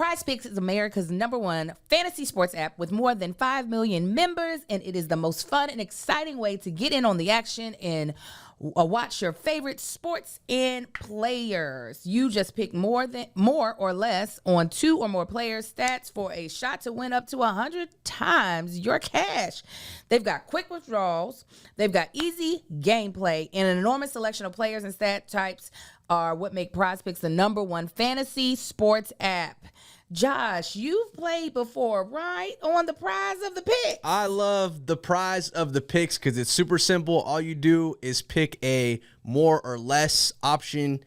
PrizePicks is America's #1 fantasy sports app with more than 5 million members, and it is the most fun and exciting way to get in on the action and watch your favorite sports and players. You just pick more or less on 2 or more players' stats for a shot to win up to 100 times your cash. They've got quick withdrawals, they've got easy gameplay, and an enormous selection of players and stat types are what make PrizePicks the #1 fantasy sports app. Josh, you've played before, right? On the prize of the picks. I love the prize of the picks because it's super simple. All you do is pick a more or less option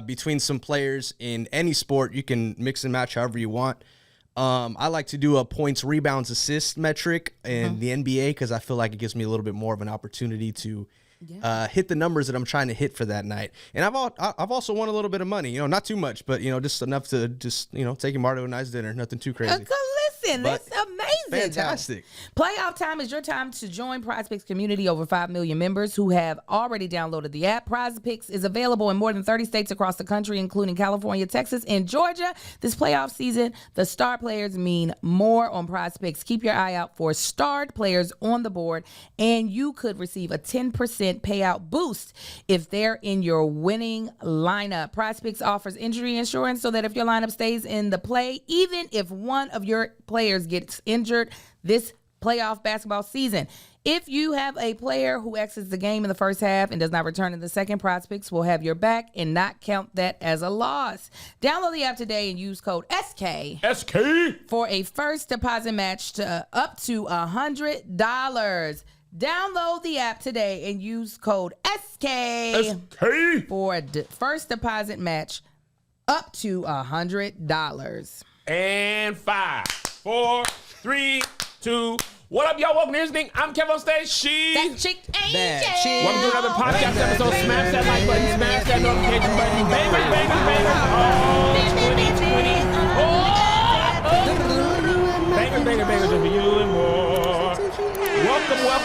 between some players in any sport. You can mix and match however you want. I like to do a points, rebounds, assist metric in the NBA because I feel like it gives me a little bit more of an opportunity to hit the numbers that I'm trying to hit for that night. And I've also won a little bit of money, not too much, but just enough to take your Mario to a nice dinner. Nothing too crazy. Listen, that's amazing. Fantastic. Playoff time is your time to join PrizePicks community. Over 5 million members who have already downloaded the app. PrizePicks is available in more than 30 states across the country, including California, Texas, and Georgia. This playoff season, the star players mean more on PrizePicks. Keep your eye out for starred players on the board, and you could receive a 10% payout boost if they're in your winning lineup. PrizePicks offers injury insurance so that if your lineup stays in the play, even if one of your players gets injured this playoff basketball season. If you have a player who exits the game in the first half and does not return in the second, PrizePicks will have your back and not count that as a loss. Download the app today and use code SK for a first deposit match to up to $100. Download the app today and use code SK for a first deposit match up to $100. And 5, 4, 3, 2. What up, y'all? Welcome to Here's the Thing. I'm Kevin on stage. That chick ain't Welcome to another podcast episode. Smash that like button, smash that notification button. Bangers, bangers, bangers. Oh, bangers for you and more.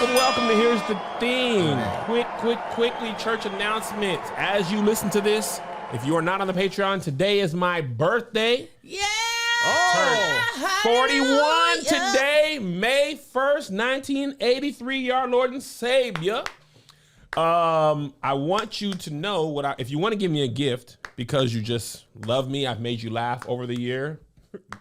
Welcome to Here's the Thing. Quickly, church announcements. As you listen to this, if you are not on the Patreon, today is my birthday. Yeah! Oh, 41 today, May 1st, 1983, our Lord and Savior. I want you to know if you want to give me a gift because you just love me, I've made you laugh over the year.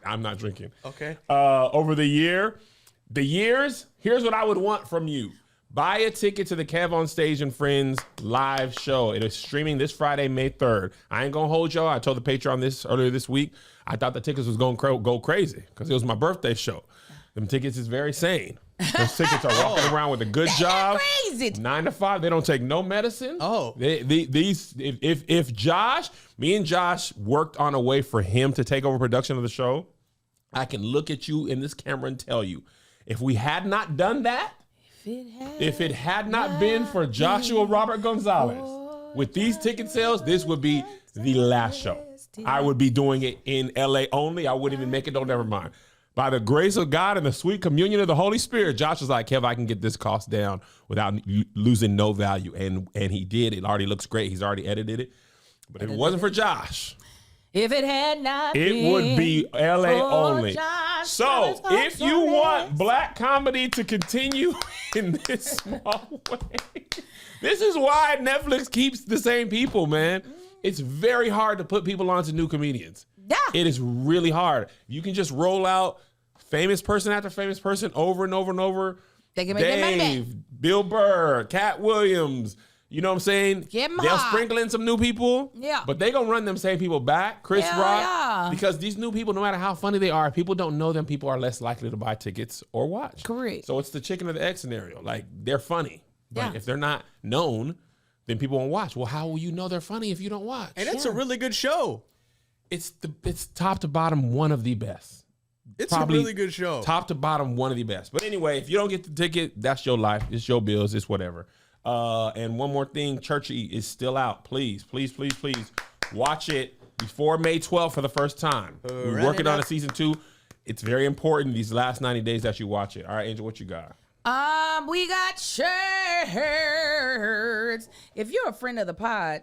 I'm not drinking. Okay. Over the years, here's what I would want from you. Buy a ticket to the Kev on Stage and Friends live show. It is streaming this Friday, May 3rd. I ain't gonna hold y'all. I told the Patreon this earlier this week. I thought the tickets was gonna go crazy because it was my birthday show. Them tickets is very sane. Those tickets are walking around with a good job. Crazy. 9 to 5. They don't take no medicine. Oh. If me and Josh worked on a way for him to take over production of the show, I can look at you in this camera and tell you, if we had not done that, if it had not been for Joshua Robert Gonzalez, with these ticket sales, this would be the last show. I would be doing it in LA only. I wouldn't even make it. Never mind. By the grace of God and the sweet communion of the Holy Spirit, Josh was like, Kev, I can get this cost down without losing no value. And he did. It already looks great. He's already edited it. But if it wasn't for Josh, if it had not it would be LA only. So if you want black comedy to continue in this small way, this is why Netflix keeps the same people, man. It's very hard to put people onto new comedians. Yeah. It is really hard. You can just roll out famous person after famous person over and over and over. They can make their money back. Bill Burr, Cat Williams. You know what I'm saying? They'll sprinkle in some new people. Yeah. But they gonna run them same people back. Chris Rock. Yeah. Because these new people, no matter how funny they are, if people don't know them, people are less likely to buy tickets or watch. Correct. So it's the chicken or the egg scenario. Like, they're funny. But Yeah. if they're not known, then people won't watch. Well, how will you know they're funny if you don't watch? And that's a really good show. It's top to bottom one of the best. It's Probably a really good show. Top to bottom one of the best. But anyway, if you don't get the ticket, that's your life. It's your bills. It's whatever. And one more thing, Churchy is still out. Please watch it before May 12th for the first time. We're working on a season 2. It's very important these last 90 days that you watch it. All right, Angel, what you got? We got shirts. If you're a friend of the pod,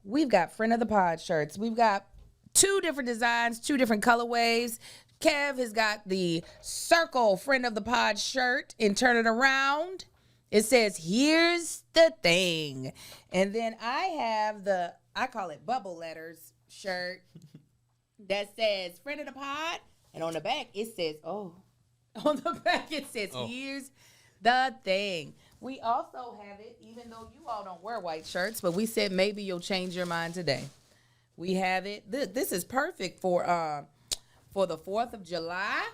we've got friend of the pod shirts. We've got 2 different designs, 2 different colorways. Kev has got the circle friend of the pod shirt, and turn it around. It says, here's the thing. And then I have I call it bubble letters shirt that says friend of the pod. And on the back, it says, here's the thing. We also have it, even though you all don't wear white shirts, but we said maybe you'll change your mind today. We have it. This is perfect for the 4th of July.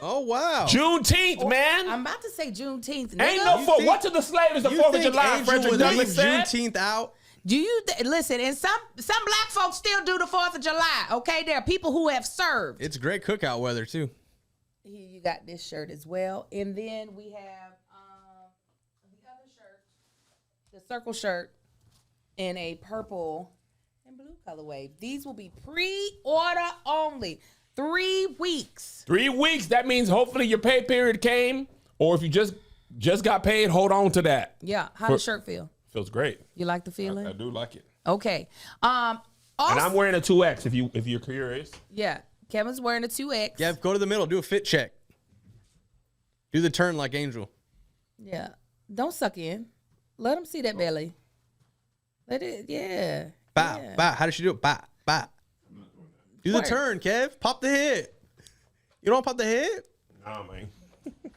Oh, wow. Juneteenth, man. I'm about to say Juneteenth. Ain't no for what to the slave is the 4th of July, Angel Frederick would Douglass leave said. Juneteenth out? Do you listen? And some black folks still do the 4th of July. Okay, there are people who have served. It's great cookout weather, too. Here you got this shirt as well, and then we have the other shirt, the circle shirt, in a purple and blue colorway. These will be pre-order only. 3 weeks. 3 weeks. That means hopefully your pay period came, or if you just got paid, hold on to that. Yeah. How does the shirt feel? Feels great. You like the feeling? I do like it. Okay. And I'm wearing a 2X if you're curious. Yeah. Kevin's wearing a 2X. Yeah, go to the middle. Do a fit check. Do the turn like Angel. Yeah. Don't suck in. Let him see that belly. Let it, yeah. Bow, yeah. bow. How does she do it? Bow, bow. Do the turn, Kev. Pop the head. You don't pop the head? Nah, man.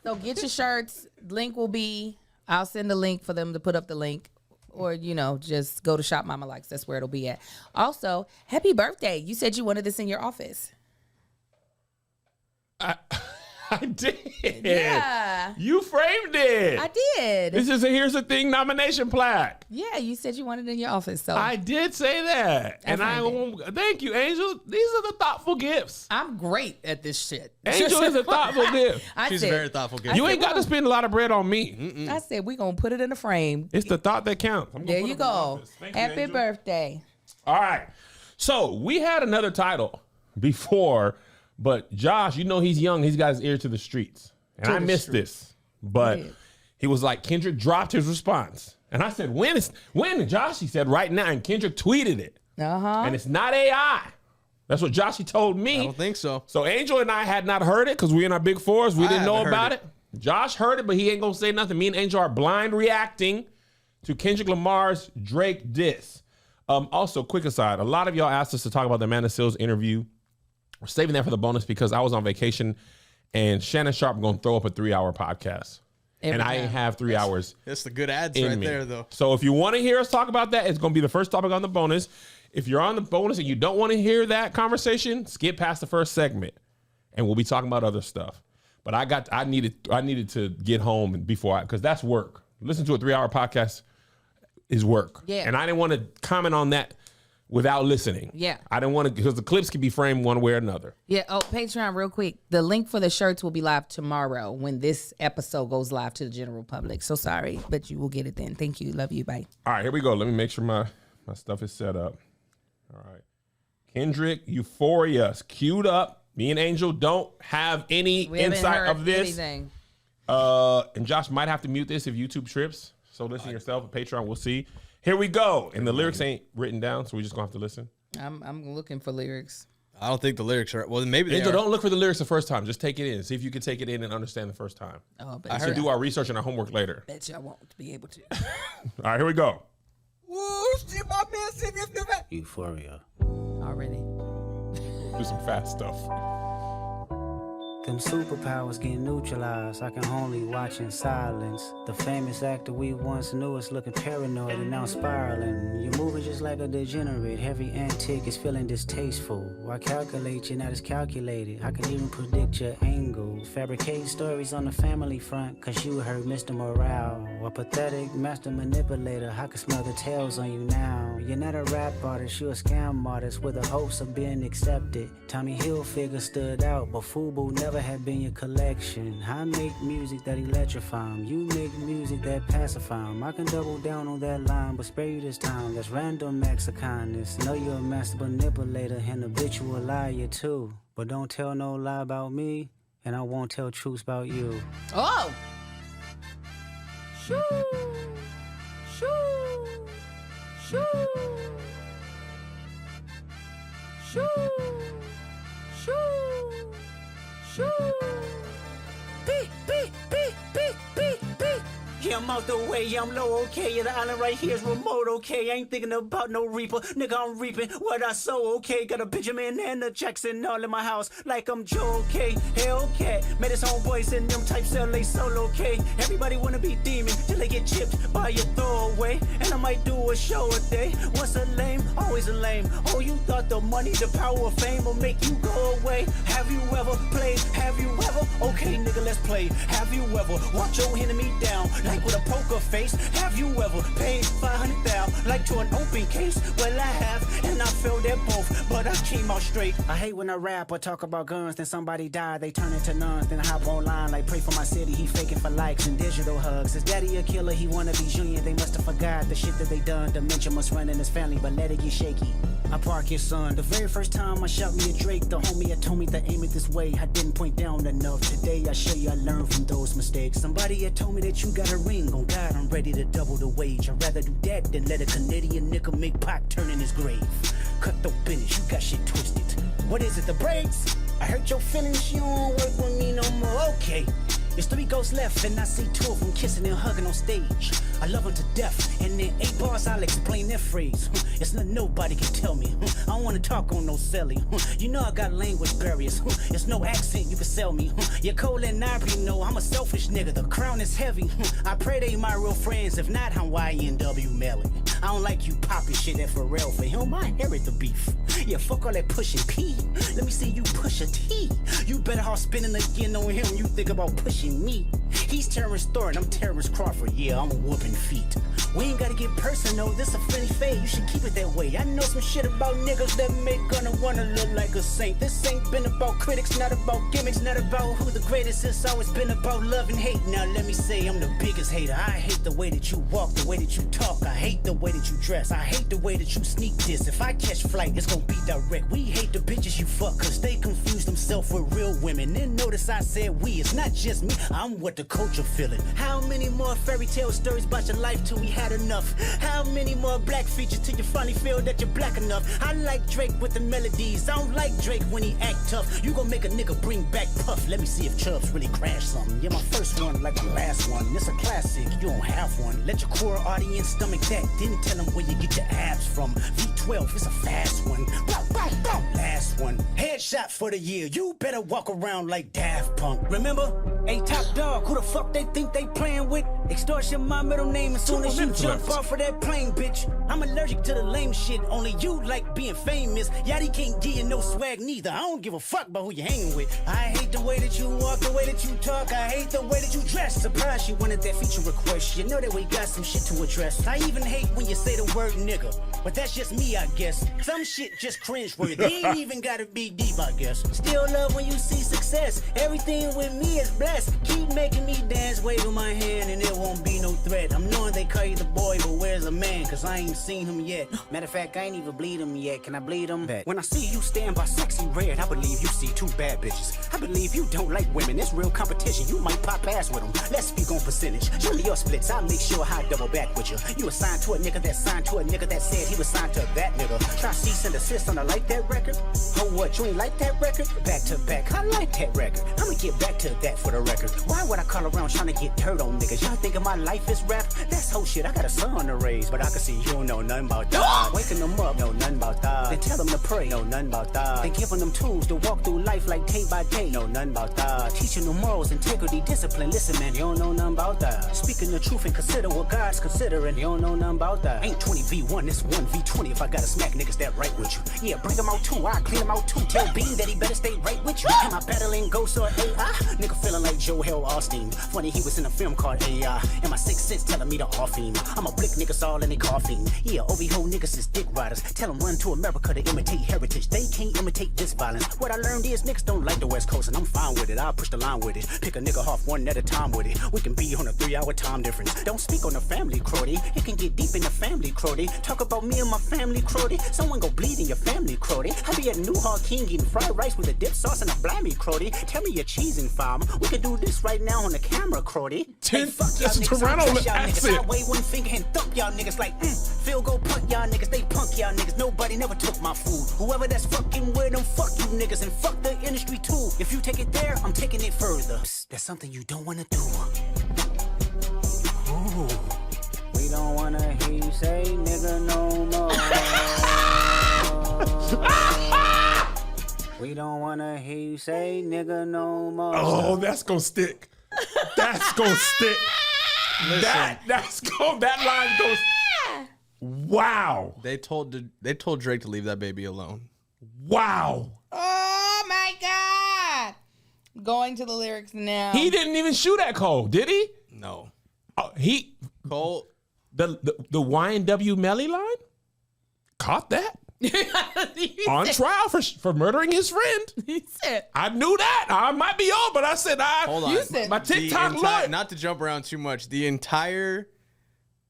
So get your shirts. Link will be, I'll send the link for them to put up the link. Or, just go to Shop Mama Likes. That's where it'll be at. Also, happy birthday. You said you wanted this in your office. I did. Yeah. You framed it. I did. This is a Here's the Thing nomination plaque. Yeah, you said you wanted it in your office. So I did say that. And thank you, Angel. These are the thoughtful gifts. I'm great at this shit. Angel is a thoughtful gift. She's a very thoughtful gift. You ain't got to spend a lot of bread on me. I said we're going to put it in a frame. It's the thought that counts. There you go. Happy birthday. All right. So we had another title before, but Josh, he's young. He's got his ear to the streets. And I missed this. But he was like, Kendrick dropped his response. And I said, when, Josh? He said, right now. And Kendrick tweeted it. Uh-huh. And it's not AI. That's what Joshy told me. I don't think so. So Angel and I had not heard it because we in our big fours. We didn't know about it. Josh heard it, but he ain't going to say nothing. Me and Angel are blind reacting to Kendrick Lamar's Drake diss. Also, quick aside, a lot of y'all asked us to talk about the Amanda Seales interview. We're saving that for the bonus because I was on vacation and Shannon Sharp going to throw up a 3-hour podcast. And I ain't have 3 hours. That's the good ads right there, though. So if you want to hear us talk about that, it's going to be the first topic on the bonus. If you're on the bonus and you don't want to hear that conversation, skip past the first segment and we'll be talking about other stuff. But I needed to get home because that's work. Listen to a 3-hour podcast is work. Yeah. And I didn't want to comment on that without listening. Yeah. I didn't want to, because the clips can be framed one way or another. Yeah. Oh, Patreon, real quick. The link for the shirts will be live tomorrow when this episode goes live to the general public. So sorry, but you will get it then. Thank you. Love you. Bye. All right, here we go. Let me make sure my stuff is set up. All right. Kendrick, Euphoria is queued up. Me and Angel don't have any insight of this. Anything. And Josh might have to mute this if YouTube trips. So listen yourself. Patreon, we'll see. Here we go. And the lyrics ain't written down, so we're just going to have to listen. I'm looking for lyrics. I don't think the lyrics are. Well, maybe they Angel, are. don't look for the lyrics the first time. Just take it in. See if you can take it in and understand the first time. Oh, but I should do our research and our homework later. Bet you I won't be able to. All right, here we go. Euphoria. Already. Do some fast stuff. Them superpowers get neutralized. I can only watch in silence. The famous actor we once knew is looking paranoid and now spiraling. You're moving just like a degenerate. Every antic is feeling distasteful. I calculate you're not as calculated. I can even predict your angle. Fabricating stories on the family front, cause you heard Mr. Morale. A pathetic master manipulator. I can smell the tails on you now. You're not a rap artist, you're a scam artist with the hopes of being accepted. Tommy Hilfiger stood out, but FUBU never had been your collection. I make music that electrify 'em. You make music that pacify 'em. I can double down on that line, but spare you this time. That's random acts of kindness. Know you're a master manipulator and habitual liar too. But don't tell no lie about me, and I won't tell truths about you. Oh! Shoo! Shoo! Shoo! Shoo. Shoo. Shoo. Beep, beep, beep, beep, beep, beep. Yeah, I'm out the way, I'm low, okay. Yeah, the island right here is remote, okay. I ain't thinking about no reaper, nigga, I'm reaping what I sow, okay. Got a Benjamin and a Jackson all in my house, like I'm Joe, okay. Hellcat, met his homeboys in them types LA solo, okay. Everybody wanna be demon till they get chipped by your throwaway. And I might do a show a day. Once a lame, always a lame. Oh, you thought the money, the power of fame will make you go away. Have you ever played? Have you ever? Okay, nigga, let's play. Have you ever walked your enemy down like with a poker face? Have you ever paid 500,000 like to an open case? Well, I have, and I failed at both, but I came out straight. I hate when I rap or talk about guns, then somebody die, they turn into nuns, then I hop online like pray for my city. He faking for likes and digital hugs. His daddy a killer, he wanna be junior. They must have forgot the shit that they done. Dementia must run in his family, but let it get shaky. I park your son. The very first time I shot me a Drake, the homie had told me to aim it this way. I didn't point down enough. Today I show you I learned from those mistakes. Somebody had told me that you got a ring. On God, I'm ready to double the wage. I'd rather do that than let a Canadian nigga make Pac turn in his grave. Cut the business, you got shit twisted. What is it, the brakes? I hurt your feelings, you don't work with me no more. Okay. There's 3 ghosts left, and I see 2 of them kissing and hugging on stage. I love them to death, and in 8 bars I'll explain their phrase. It's nothing nobody can tell me. I don't wanna talk on no celly. You know I got language barriers. It's no accent you can sell me. You're Cole and Ivory, know I'm a selfish nigga. The crown is heavy. I pray they my real friends. If not, I'm YNW Melly. I don't like you popping shit at Pharrell. For him, I inherit the beef. Yeah, fuck all that pushing P. Let me see you push a T. You better off spinning again on him. You think about pushing me. He's Terrence Thornton, I'm Terrence Crawford. Yeah, I'm whooping feet. We ain't gotta get personal, this a friendly fade. You should keep it that way. I know some shit about niggas that make gonna wanna look like a saint. This ain't been about critics, not about gimmicks, not about who the greatest. It's always been about love and hate. Now let me say I'm the biggest hater. I hate the way that you walk, the way that you talk. I hate the way that you dress. I hate the way that you sneak this. If I catch flight, it's gonna be direct. We hate the bitches you fuck, cause they confuse themselves with real women. Then notice I said we, it's not just me. I'm what the culture feeling. How many more fairy tale stories about your life till we had enough? How many more black features till you finally feel that you're black enough? I like Drake with the melodies. I don't like Drake when he act tough. You gon' make a nigga bring back Puff. Let me see if Chubbs really crashed something. Yeah, my first one like the last one. It's a classic, you don't have one. Let your core audience stomach that. Didn't tell them where you get your abs from. V12, it's a fast one. Bow, bow, bow. Last one. Headshot for the year. You better walk around like Daft Punk. Remember? Hey, Top Dog, who the fuck they think they playing with? Extortion my middle name as soon as you jump off of that plane, bitch. I'm allergic to the lame shit. Only you like being famous. Yachty can't give you no swag neither. I don't give a fuck about who you hanging with. I hate the way that you walk, the way that you talk. I hate the way that you dress. Surprised you wanted that feature request. You know that we got some shit to address. I even hate when you say the word nigga. But that's just me, I guess. Some shit just cringe-worthy. Ain't even gotta be deep, I guess. Still love when you see success. Everything with me is blessed. Keep making me dance, waving my hand, and it won't be no threat. I'm knowing they call you the boy, but where's the man? Cause I ain't seen him yet. Matter of fact, I ain't even bleed him yet. Can I bleed him? When I see you stand by sexy red, I believe you see 2 bad bitches. I believe you don't like women. It's real competition. You might pop ass with them. Let's speak on percentage. Show me your splits. I'll make sure I double back with you. You assigned to a nigga that signed to a nigga that said he was signed to that nigga. Try cease and desist on a like that record. Oh, what? You ain't like that record? Back to back. I like that record. I'ma get back to that for the record. Why would I call around trying to get dirt on niggas? Y'all thinking my life is rap? That's whole shit. I got a son to raise, but I can see you don't know nothing about that. Waking them up, know nothing about that. Then tell them to pray, know nothing about that. Then giving them tools to walk through life like day by day, know nothing about that. Teaching them morals, integrity, discipline. Listen, man, you don't know nothing about that. Speaking the truth and consider what God's considering. You don't know nothing about that. Ain't 20v1, it's 1v20 if I gotta smack niggas that right with you. Yeah, bring them out too, I clean them out too. Tell Bean that he better stay right with you. Am I battling ghosts or AI? Nigga feeling like Joel Austin. Funny he was in a film called AI. And my 6th sense telling me to off him. I'm a blick niggas all in they coffin. Yeah, OV-ho niggas is dick riders. Tell them run to America to imitate heritage. They can't imitate this violence. What I learned is niggas don't like the West Coast, and I'm fine with it. I'll push the line with it. Pick a nigga off one at a time with it. We can be on a 3-hour time difference. Don't speak on the family, Crody. It can get deep in the family, Crody. Talk about me and my family, Crody. Someone go bleed in your family, Crody. I be at New Hall King eating fried rice with a dip sauce and a blammy, Crody. Tell me your cheese and farm. We could do this right now on the camera, Crody. Hey, fuck y'all That's a niggas, Toronto I push y'all accent. niggas. I wave one finger and thump y'all niggas like, field goal punt y'all niggas. They punk y'all niggas. Nobody never took my food. Whoever that's fucking with them, fuck you niggas and fuck the industry too. If you take it there, I'm taking it further. Psst, that's something you don't wanna do. Ooh. We don't wanna hear you say nigga no more. We don't wanna hear you say nigga no more. Oh, that's gonna stick. That's gonna stick. Listen, That line goes. Wow. they told Drake to leave that baby alone. Wow. Oh my God. Going to the lyrics now. He didn't even shoot at Cole, did he? No, Cole, the YNW Melly line caught that on trial for murdering his friend. He said, I knew that. I might be old, but I said hold on. You said my TikTok lawyer. Not to jump around too much. The entire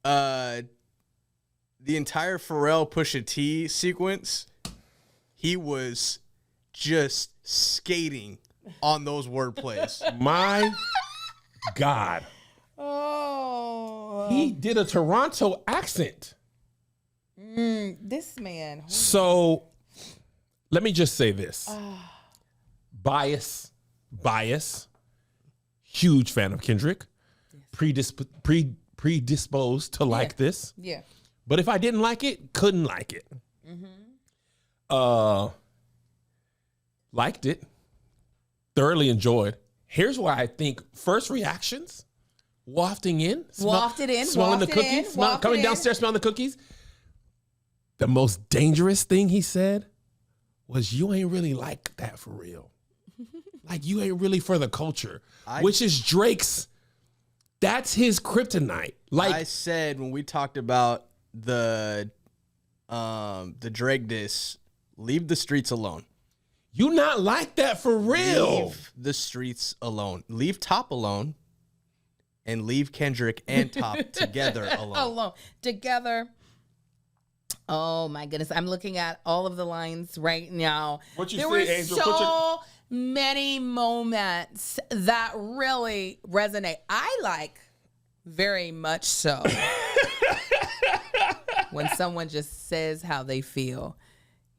Pharrell Pusha T sequence, he was just skating on those wordplays. My God. oh, He did a Toronto accent. this man. So let me just say this. Bias. Huge fan of Kendrick. Predisposed to like this. Yeah. But if I didn't like it, couldn't like it. Liked it. Thoroughly enjoyed. Here's why I think first reactions, wafting in. Wafted in, Smelling the wafted in, cookies. wafted Coming in. downstairs, smelling the cookies. The most dangerous thing he said was, you ain't really like that for real. Like, you ain't really for the culture. Which is Drake's, that's his kryptonite. Like, I said when we talked about the Drake diss, leave the streets alone. you not like that for real. Leave the streets alone. Leave Top alone, and leave Kendrick and Top together alone. Alone. Together. Oh my goodness. I'm looking at all of the lines right now. What you there say, were Angel? so many moments that really resonate. I like very much so when someone just says how they feel.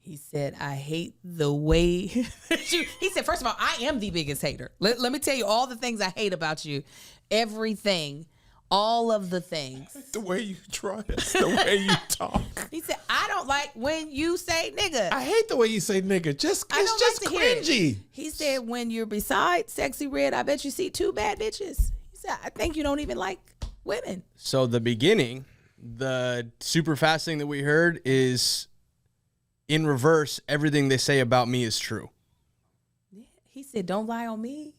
He said, I hate the way that you, he said, first of all, I am the biggest hater. Let me tell you all the things I hate about you. Everything, all of the things. The way you dress, the way you talk. He said, I don't like when you say nigga. I hate the way you say nigga. I It's don't just like to hear it. cringy. He said, when you're beside Sexy Red, I bet you see two bad bitches. He said, I think you don't even like women. So the beginning, the super fast thing that we heard is in reverse. Everything they say about me is true. He said, don't lie on me,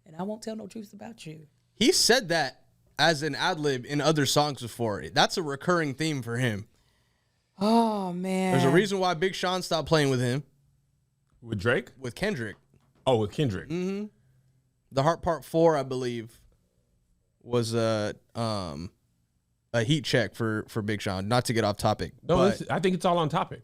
and I won't tell no truths about you. He said that as an ad lib in other songs before. That's a recurring theme for him. Oh, man. There's a reason why Big Sean stopped playing with him, With Drake? with Kendrick. Oh, with Kendrick. The Heart Part 4, I believe, was a heat check for Big Sean. Not to get off topic. No, but I think it's all on topic.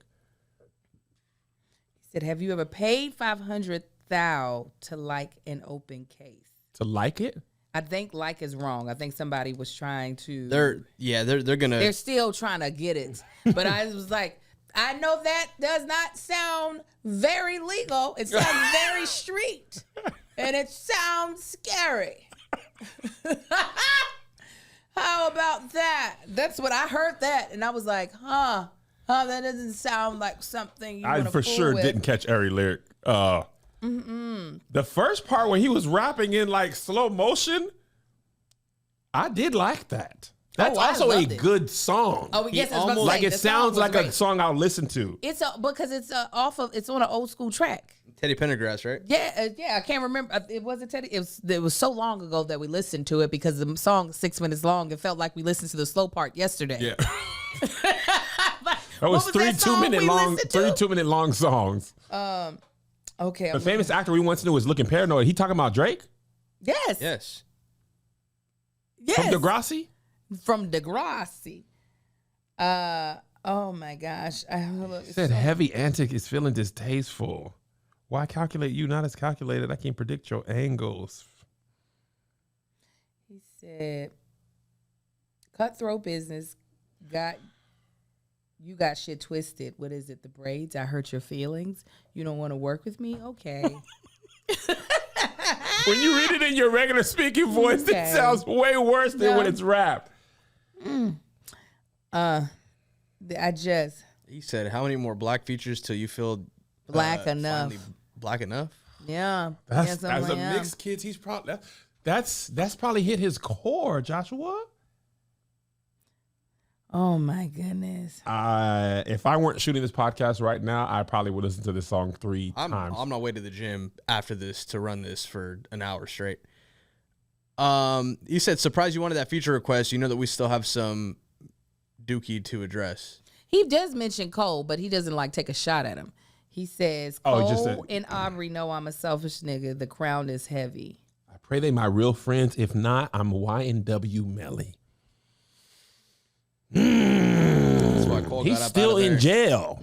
He said, have you ever paid $500,000 to like an open case? To like it? I think like is wrong. I think somebody was trying to. they're gonna. They're still trying to get it. But I was like, I know that does not sound very legal. It sounds very street. And it sounds scary. How about that? That's what I heard that. And I was like, that doesn't sound like something you I want to for fool sure with. didn't catch every lyric. The first part when he was rapping in like slow motion, I did like that. That's I also a loved it. good song. Oh, yes, I was about to say, Like it the song sounds was like a great. song I'll listen to. It's because it's it's on an old school track. Teddy Pendergrass, right? Yeah, I can't remember. It wasn't Teddy. It was so long ago that we listened to it because the song is 6 minutes long. It felt like we listened to the slow part yesterday. Yeah. That was three 2-minute long songs. Okay. The famous actor we once knew was Looking Paranoid. He talking about Drake? Yes. Yes. Yes. From Degrassi? From Degrassi. Oh my gosh. Said heavy antic is feeling distasteful. Why calculate you not as calculated? I can predict your angles. said, cutthroat business you got shit twisted. What is it? The braids? I hurt your feelings. You don't want to work with me? Okay. When you read it in your regular speaking voice, Okay. it sounds way worse than when it's rapped. He said, how many more black features till you feel Black enough. finally black enough? Yeah. That's, Yeah, as a something like mixed kids, he's probably that's probably hit his core, Joshua. Oh my goodness. If I weren't shooting this podcast right now, I probably would listen to this song 3 I'm times. on my way to the gym after this to run this for an hour straight. You said, surprised you wanted that feature request. You know that we still have some Dookie to address. He does mention Cole, but he doesn't like take a shot at him. He says, Oh, Cole just said- and Aubrey know I'm a selfish nigga. The crown is heavy. I pray they my real friends. If not, I'm YNW Melly. That's why Cole He's got up still out of in there. jail.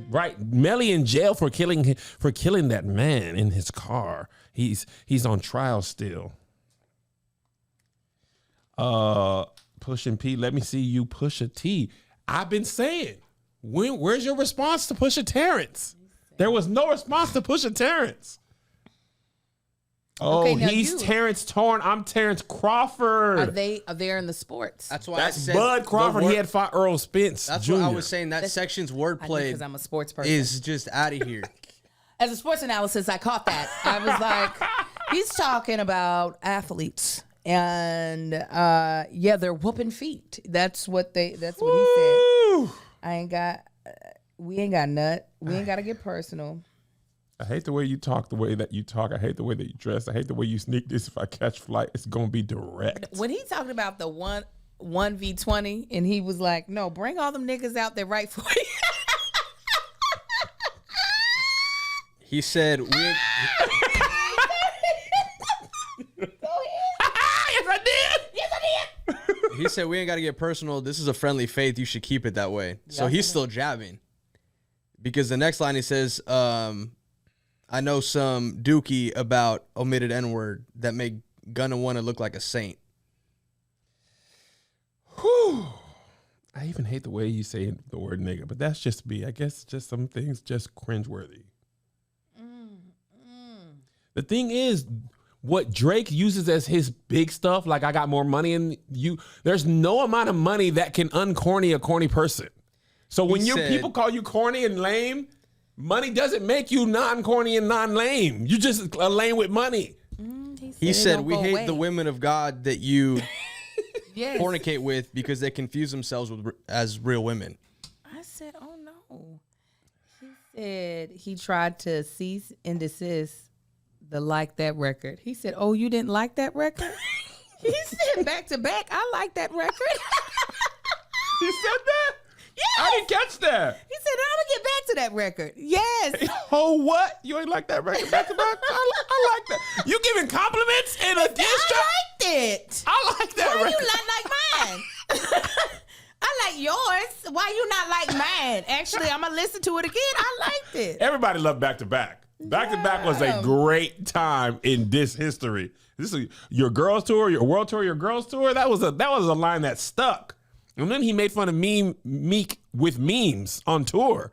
Right, Melly in jail for killing that man in his car. He's on trial still. Pushing P, let me see you push a T. I've been saying, where's your response to Pusha Terrence? There was no response to Pusha Terrence. Oh, Okay, now he's you- Terrence Torn. I'm Terrence Crawford. Are they in the sports? That's why That's I said Bud the Crawford. word- He had fought Earl Spence. That's Jr. what I was saying. That section's wordplay Because I'm a sports person. is just out of here. As a sports analysis, I caught that. I was like, he's talking about athletes. And yeah, they're whooping feet. That's what he said. Woo! We ain't got nut. We ain't got to get personal. I hate the way you talk, the way that you talk. I hate the way that you dress. I hate the way you sneak this. If I catch flight, it's going to be direct. When he talking about the 1v20 and he was like, no, bring all them niggas out there right for you. He said, Go ahead. Yes, I did. Yes, I did. he said, we ain't got to get personal. This is a friendly faith. You should keep it that way. So he's still jabbing. Because the next line he says, I know some dookie about omitted N-word that make Gunna wanna look like a saint. Whew. I even hate the way you say the word nigga, but that's just me. I guess just some things just cringeworthy. The thing is, what Drake uses as his big stuff, like I got more money than you, there's no amount of money that can uncorny a corny person. So when people call you corny and lame, money doesn't make you non-corny and non-lame. You just a lame with money. He said, we hate the women of God that you Yes. fornicate with because they confuse themselves as real women. I said, oh no. He said he tried to cease and desist the Like That record. He said, oh, you didn't like that record? He said back to back, I like that record. He said that? Yes. I didn't catch that. He said, I'm going to get back to that record. Yes. Oh, what? You ain't like that record back to back? I like that. You giving compliments in a diss track? I liked it. I like that Why record. you not like mine? I like yours. Why you not like mine? Actually, I'm going to listen to it again. I liked it. Everybody loved Back to Back. Back to Back was a great time in this history. This is your girls tour, your world tour, your girls tour. That was a line that stuck. And then he made fun of Meek with memes on tour.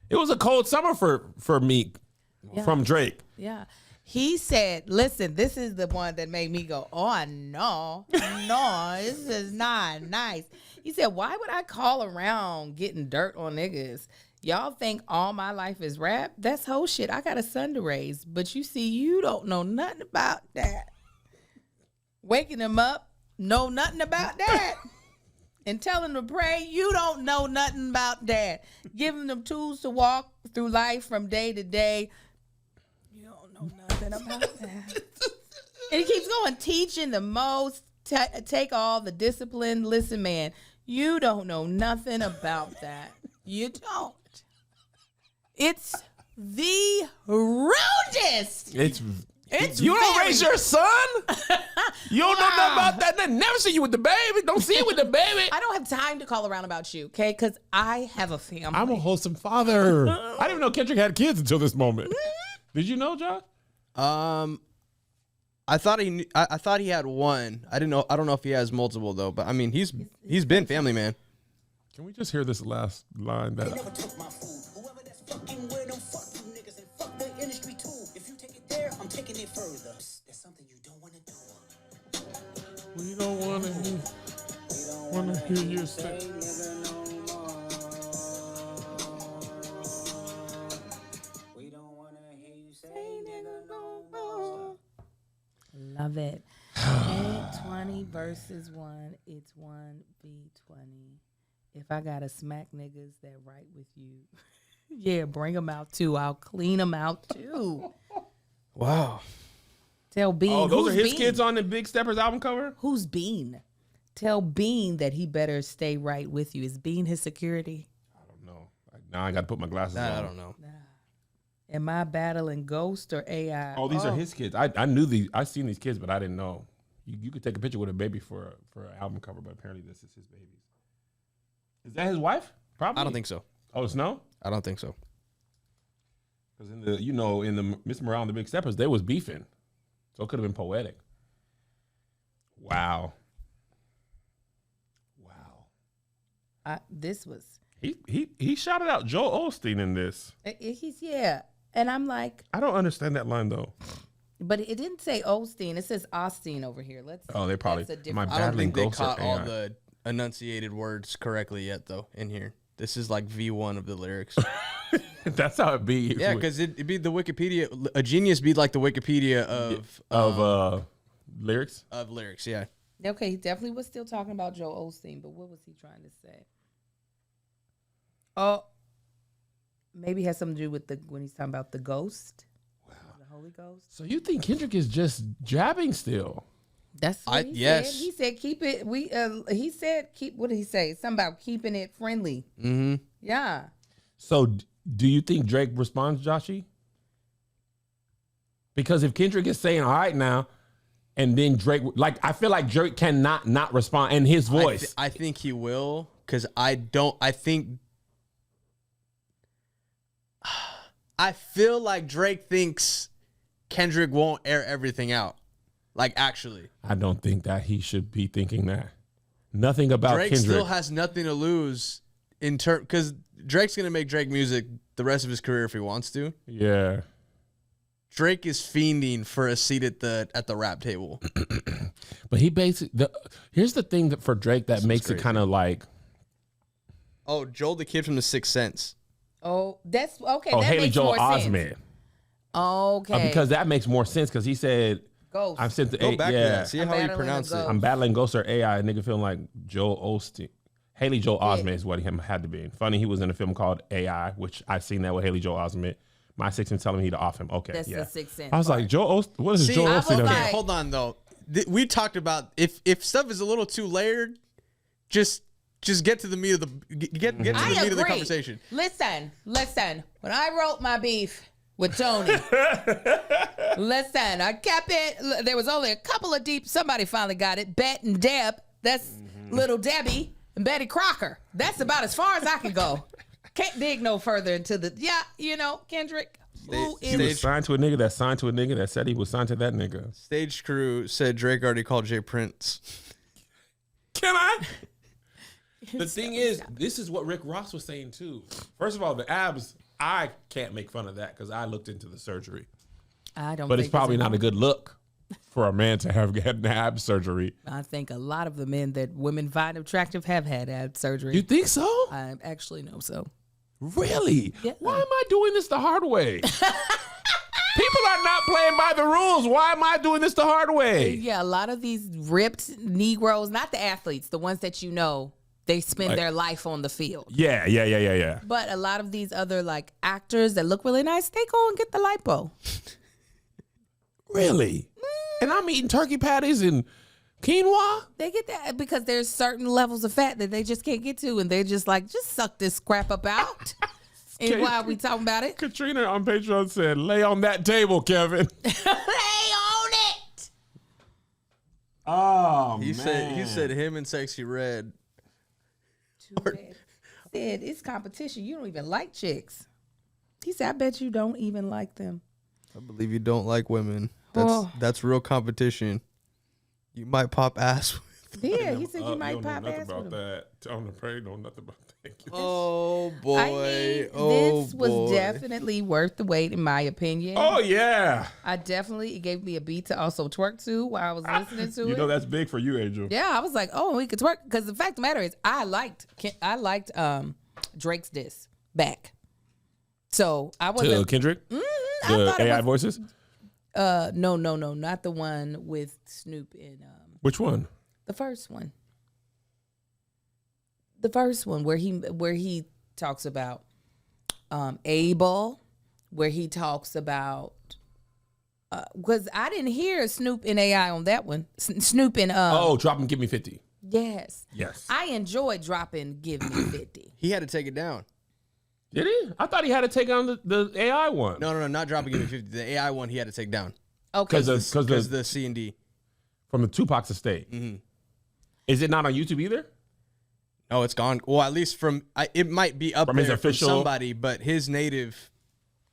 It was a cold summer for Meek from Drake. Yeah. He said, listen, this is the one that made me go, oh, no, this is not nice. He said, why would I call around getting dirt on niggas? Y'all think all my life is rap? That's whole shit. I got a son to raise. But you see, you don't know nothing about that. Waking him up, know nothing about that. And tell him to pray, you don't know nothing about that. Giving them tools to walk through life from day to day. You don't know nothing about that. And he keeps going, teaching the most, take all the discipline. Listen, man, you don't know nothing about that. You don't. It's the rudest. You don't raise your son? You don't know nothing about that. They never see you with the baby. Don't see you with the baby. I don't have time to call around about you, okay? Because I have a family. I'm a wholesome father. I didn't even know Kendrick had kids until this moment. Did you know, Josh? I thought he had one. I don't know if he has multiple though. But I mean, he's been Family Man. Can we just hear this last line? That Never took my food. Whoever that's fucking with them, fuck you niggas and fuck the industry too. If you take it there, I'm taking it further. That's something you don't want to do. we don't want to hear you say. We don't wanna hear you say nigga no more. Love it. Ain't 20 versus 1. It's 1v20. If I gotta smack niggas that right with you, yeah, bring them out too. I'll clean them out too. Wow. Tell Bean. Oh, those are his Bean? kids on the Big Steppers album cover? Who's Bean? Tell Bean that he better stay right with you. Is Bean his security? I don't know. Now I got to put my glasses on. I don't know. Am I battling Ghost or AI? Oh, these are his kids. I knew these. I seen these kids, but I didn't know. You could take a picture with a baby for an album cover, but apparently this is his baby. Is that his wife? Probably. I don't think so. Oh, it's no? I don't think so. Because in the Miss Morale and the Big Steppers, they was beefing. So it could have been poetic. Wow. This was. He shouted out Joel Osteen in this. He's and I'm like, I don't understand that line though. but it didn't say Osteen. It says Austin over here. Oh, they probably. That's a My different. I don't battling think they ghosts caught are all AI. the enunciated words correctly yet, though. In here, this is like V1 of the lyrics. That's how it be. Yeah, because it'd be the Wikipedia. A genius be like the Wikipedia of lyrics. of lyrics. Yeah. Okay, he definitely was still talking about Joel Osteen, but what was he trying to say? Oh, maybe it has something to do with when he's talking about the ghost, the Holy Ghost. So you think Kendrick is just jabbing still? That's what he yes. said. He said keep it. He said keep. What did he say? Something about keeping it friendly. Mm-hmm. Yeah. So do you think Drake responds, Joshy? Because if Kendrick is saying all right now, and then Drake, like I feel like Drake cannot not respond in his voice. I think he will, because I feel like Drake thinks Kendrick won't air everything out. Like, actually. I don't think that he should be thinking that. Nothing about Drake Kendrick. still has nothing to lose in turn, because Drake's going to make Drake music the rest of his career if he wants to. Yeah. Drake is fiending for a seat at the rap table. But he basically, here's the thing that for Drake that makes it kind of like. Oh, Joel the Kid from The Sixth Sense. Oh, that's okay. Oh, that Haley makes Joel more sense. Osment. Okay. Because that makes more sense because he said, Ghost. I'm sent to Go back to yeah. that. See I'm how you battling pronounce the it. ghost. I'm battling Ghost or AI. A nigga feeling like Joel Osteen. Haley Joel Osment is what he had to be. Funny, he was in a film called AI, which I've seen that with Haley Joel Osment. My sixth sense telling me to off him. Okay, That's yeah. the Sixth Sense I was like, Joel Osteen, what is See, Joel I Osteen? was Okay. like- Hold on, though. We talked about if stuff is a little too layered, just get to the meat of the get to the I meat of the agree. conversation. Listen. When I wrote my beef with Tony, listen, I kept it. There was only a couple of deep. Somebody finally got it. Bet and Deb. That's little Debbie and Betty Crocker. That's about as far as I can go. Can't dig no further into the Kendrick. Who He was is signed to a nigga that signed to a nigga that said he was signed to that nigga. Stage crew said Drake already called Jay Prince. Can I? The thing is, this is what Rick Ross was saying too. First of all, the abs, I can't make fun of that because I looked into the surgery. I don't. But think it's probably not a wrong. good look for a man to have had ab surgery. I think a lot of the men that women find attractive have had ab surgery. You think so? I actually know so. Really? Yeah. Why am I doing this the hard way? People are not playing by the rules. Why am I doing this the hard way? Yeah, a lot of these ripped Negroes, not the athletes, the ones that they spend their life on the field. Yeah. But a lot of these other like actors that look really nice, they go and get the lipo. Really? And I'm eating turkey patties and quinoa? They get that because there's certain levels of fat that they just can't get to, and they're just like, just suck this scrap up out. And why are we talking about it? Katrina on Patreon said, lay on that table, Kevin. Lay on it. Oh, He said him and Sexy Red. Too bad. Said it's competition. You don't even like chicks. He said, I bet you don't even like them. I believe you don't like women. That's real competition. You might pop ass. Yeah, he said you might don't know pop nothing ass about with him. that. Tell the pray know nothing about that. Oh boy. I mean, this was definitely worth the wait, in my opinion. Oh yeah. It gave me a beat to also twerk to while I was listening to it. You know that's big for you, Angel. Yeah, I was like, oh, we could twerk. Because the fact of the matter is, I liked Drake's diss back. So I wasn't. To Kendrick? I The thought it AI was, voices? no, not the one with Snoop and Which one? the first one. The first one where he talks about Abel, where he talks about because I didn't hear Snoop and AI on that one. Snoop and Drop and Give Me 50. yes. Yes. I enjoyed dropping Give Me 50. He had to take it down. Did he? I thought he had to take on the AI one. No, not dropping it 50. The AI one he had to take down Okay. because the C and D. From the Tupac's estate. Mm-hmm. Is it not on YouTube either? No, it's gone. Well, at least it might be up From there his official from somebody, but his native,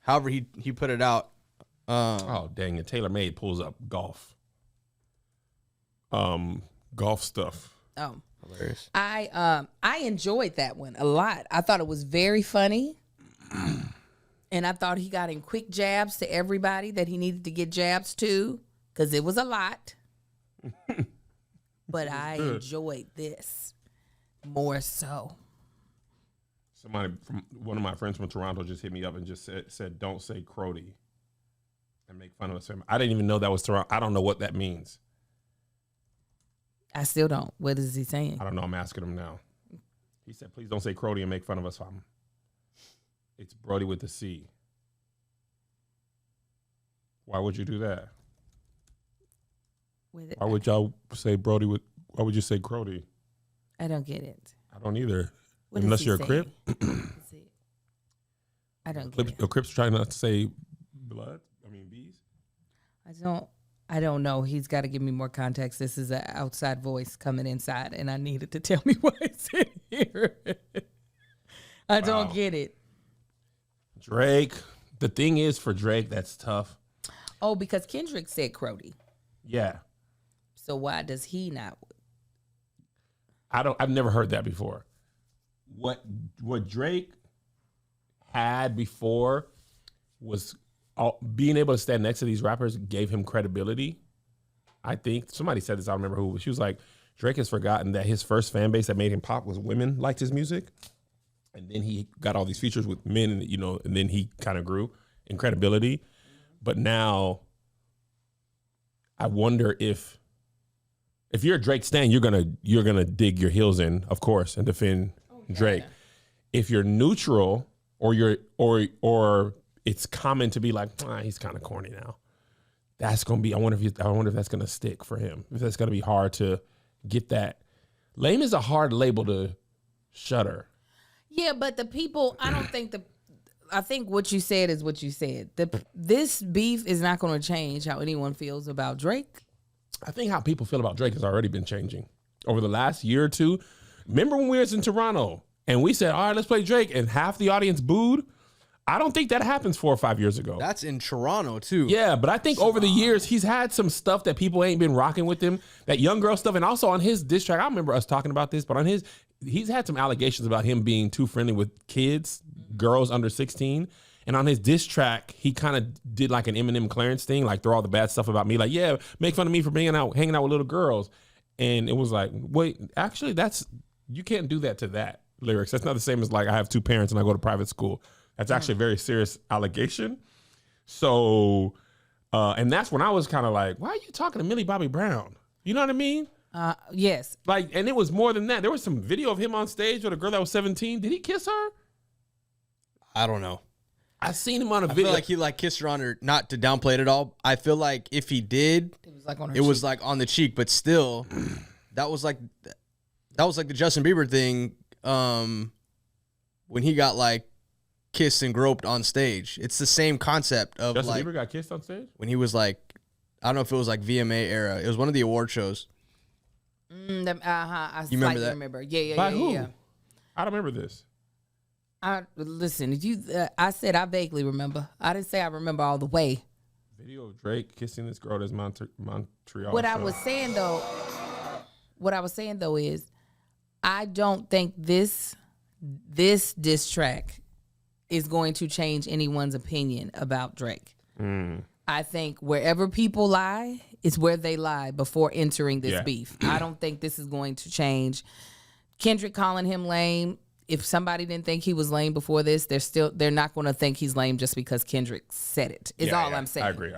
however he put it out. Oh dang it! TaylorMade pulls up golf stuff. Oh. Hilarious. I enjoyed that one a lot. I thought it was very funny. And I thought he got in quick jabs to everybody that he needed to get jabs to, because it was a lot. But I enjoyed this more so. Somebody from one of my friends from Toronto just hit me up and just said don't say Crody and make fun of us. I didn't even know that was Toronto. I don't know what that means. I still don't. What is he saying? I don't know. I'm asking him now. He said, please don't say Crody and make fun of us. It's Brody with the C. Why would you do that? Why would y'all say Brody with, why would you say Crody? I don't get it. I don't either. What Unless is he you're a saying? Crip. I don't get it. A Crip's trying not to say bees. I don't know. He's got to give me more context. This is an outside voice coming inside, and I needed to tell me why it's in here. I don't get it. Drake. The thing is, for Drake, that's tough. Oh, because Kendrick said Crody. Yeah. So why does he not? I've never heard that before. What Drake had before was being able to stand next to these rappers gave him credibility. I think somebody said this, I don't remember who. She was like, Drake has forgotten that his first fan base that made him pop was women liked his music. And then he got all these features with men, and and then he kind of grew in credibility. But now I wonder if you're a Drake stan, you're gonna dig your heels in, of course, and defend Drake. If you're neutral or it's common to be like, he's kind of corny now. That's gonna be. I wonder if that's gonna stick for him. If that's gonna be hard to get that. Lame is a hard label to shutter. Yeah, but the people, I think what you said is what you said. This beef is not going to change how anyone feels about Drake. I think how people feel about Drake has already been changing over the last year or two. Remember when we was in Toronto and we said, all right, let's play Drake, and half the audience booed? I don't think that happens 4 or 5 years ago. That's in Toronto too. Yeah, but I think over the years, he's had some stuff that people ain't been rocking with him, that young girl stuff. And also on his diss track, I remember us talking about this, but on he's had some allegations about him being too friendly with kids, girls under 16. And on his diss track, he kind of did like an Eminem Clarence thing, like throw all the bad stuff about me, like, yeah, make fun of me for hanging out with little girls. And it was like, wait, actually, you can't do that to that lyrics. That's not the same as like, I have 2 parents and I go to private school. That's actually a very serious allegation. So, and that's when I was kind of like, why are you talking to Millie Bobby Brown? You know what I mean? Yes. Like, and it was more than that. There was some video of him on stage with a girl that was 17. Did he kiss her? I don't know. I seen him on a I video. feel like he kissed her on her, not to downplay it at all. I feel like if he did, It was like on her it was cheek. like on the cheek, but still, that was like the Justin Bieber thing when he got like kissed and groped on stage. It's the same concept of Justin like Bieber got kissed on stage? when he was like, I don't know if it was like VMA era. It was one of the award shows. I You remember slightly that? remember. Yeah. By who? Yeah. I don't remember this. Listen, if you, I said I vaguely remember. I didn't say I remember all the way. Video of Drake kissing this girl that's Montreal. What I was saying though is, I don't think this diss track is going to change anyone's opinion about Drake. I think wherever people lie is where they lie before entering this beef. I don't think this is going to change. Kendrick calling him lame. If somebody didn't think he was lame before this, they're not going to think he's lame just because Kendrick said it. Is all I'm saying. I agree.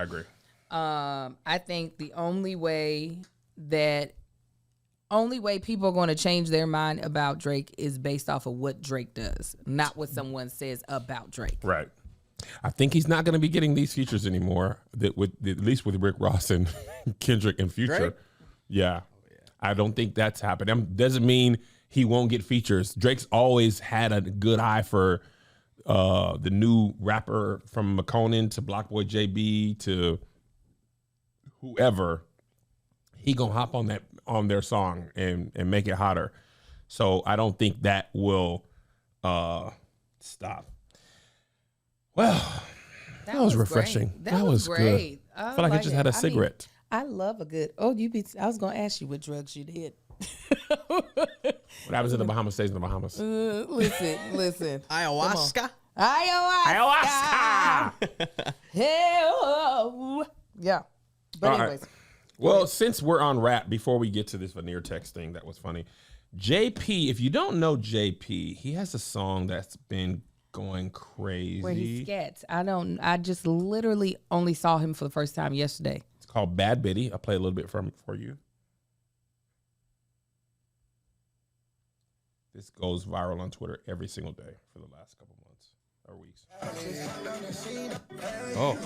I think the only way people are going to change their mind about Drake is based off of what Drake does, not what someone says about Drake. Right. I think he's not going to be getting these features anymore. At least with Rick Ross and Kendrick and Future. Drake? Yeah. I don't think that's happening. Doesn't mean he won't get features. Drake's always had a good eye for the new rapper from McConan to Blockboy JB to whoever. He gonna hop on their song and make it hotter. So I don't think that will stop. Well, that was refreshing. Great. That was great. Good. I feel like I just had a cigarette. I love a good. I was gonna ask you what drugs you did. What happens in the Bahamas stays in the Bahamas. Listen. Ayahuasca. Hell, yeah. But anyways. Right. Well, since we're on rap, before we get to this Veneer Techs thing, that was funny. JP, if you don't know JP, he has a song that's been going crazy. Where he scats. I just literally only saw him for the first time yesterday. It's called Bad Biddy. I'll play a little bit for you. This goes viral on Twitter every single day for the last couple months or weeks. Oh.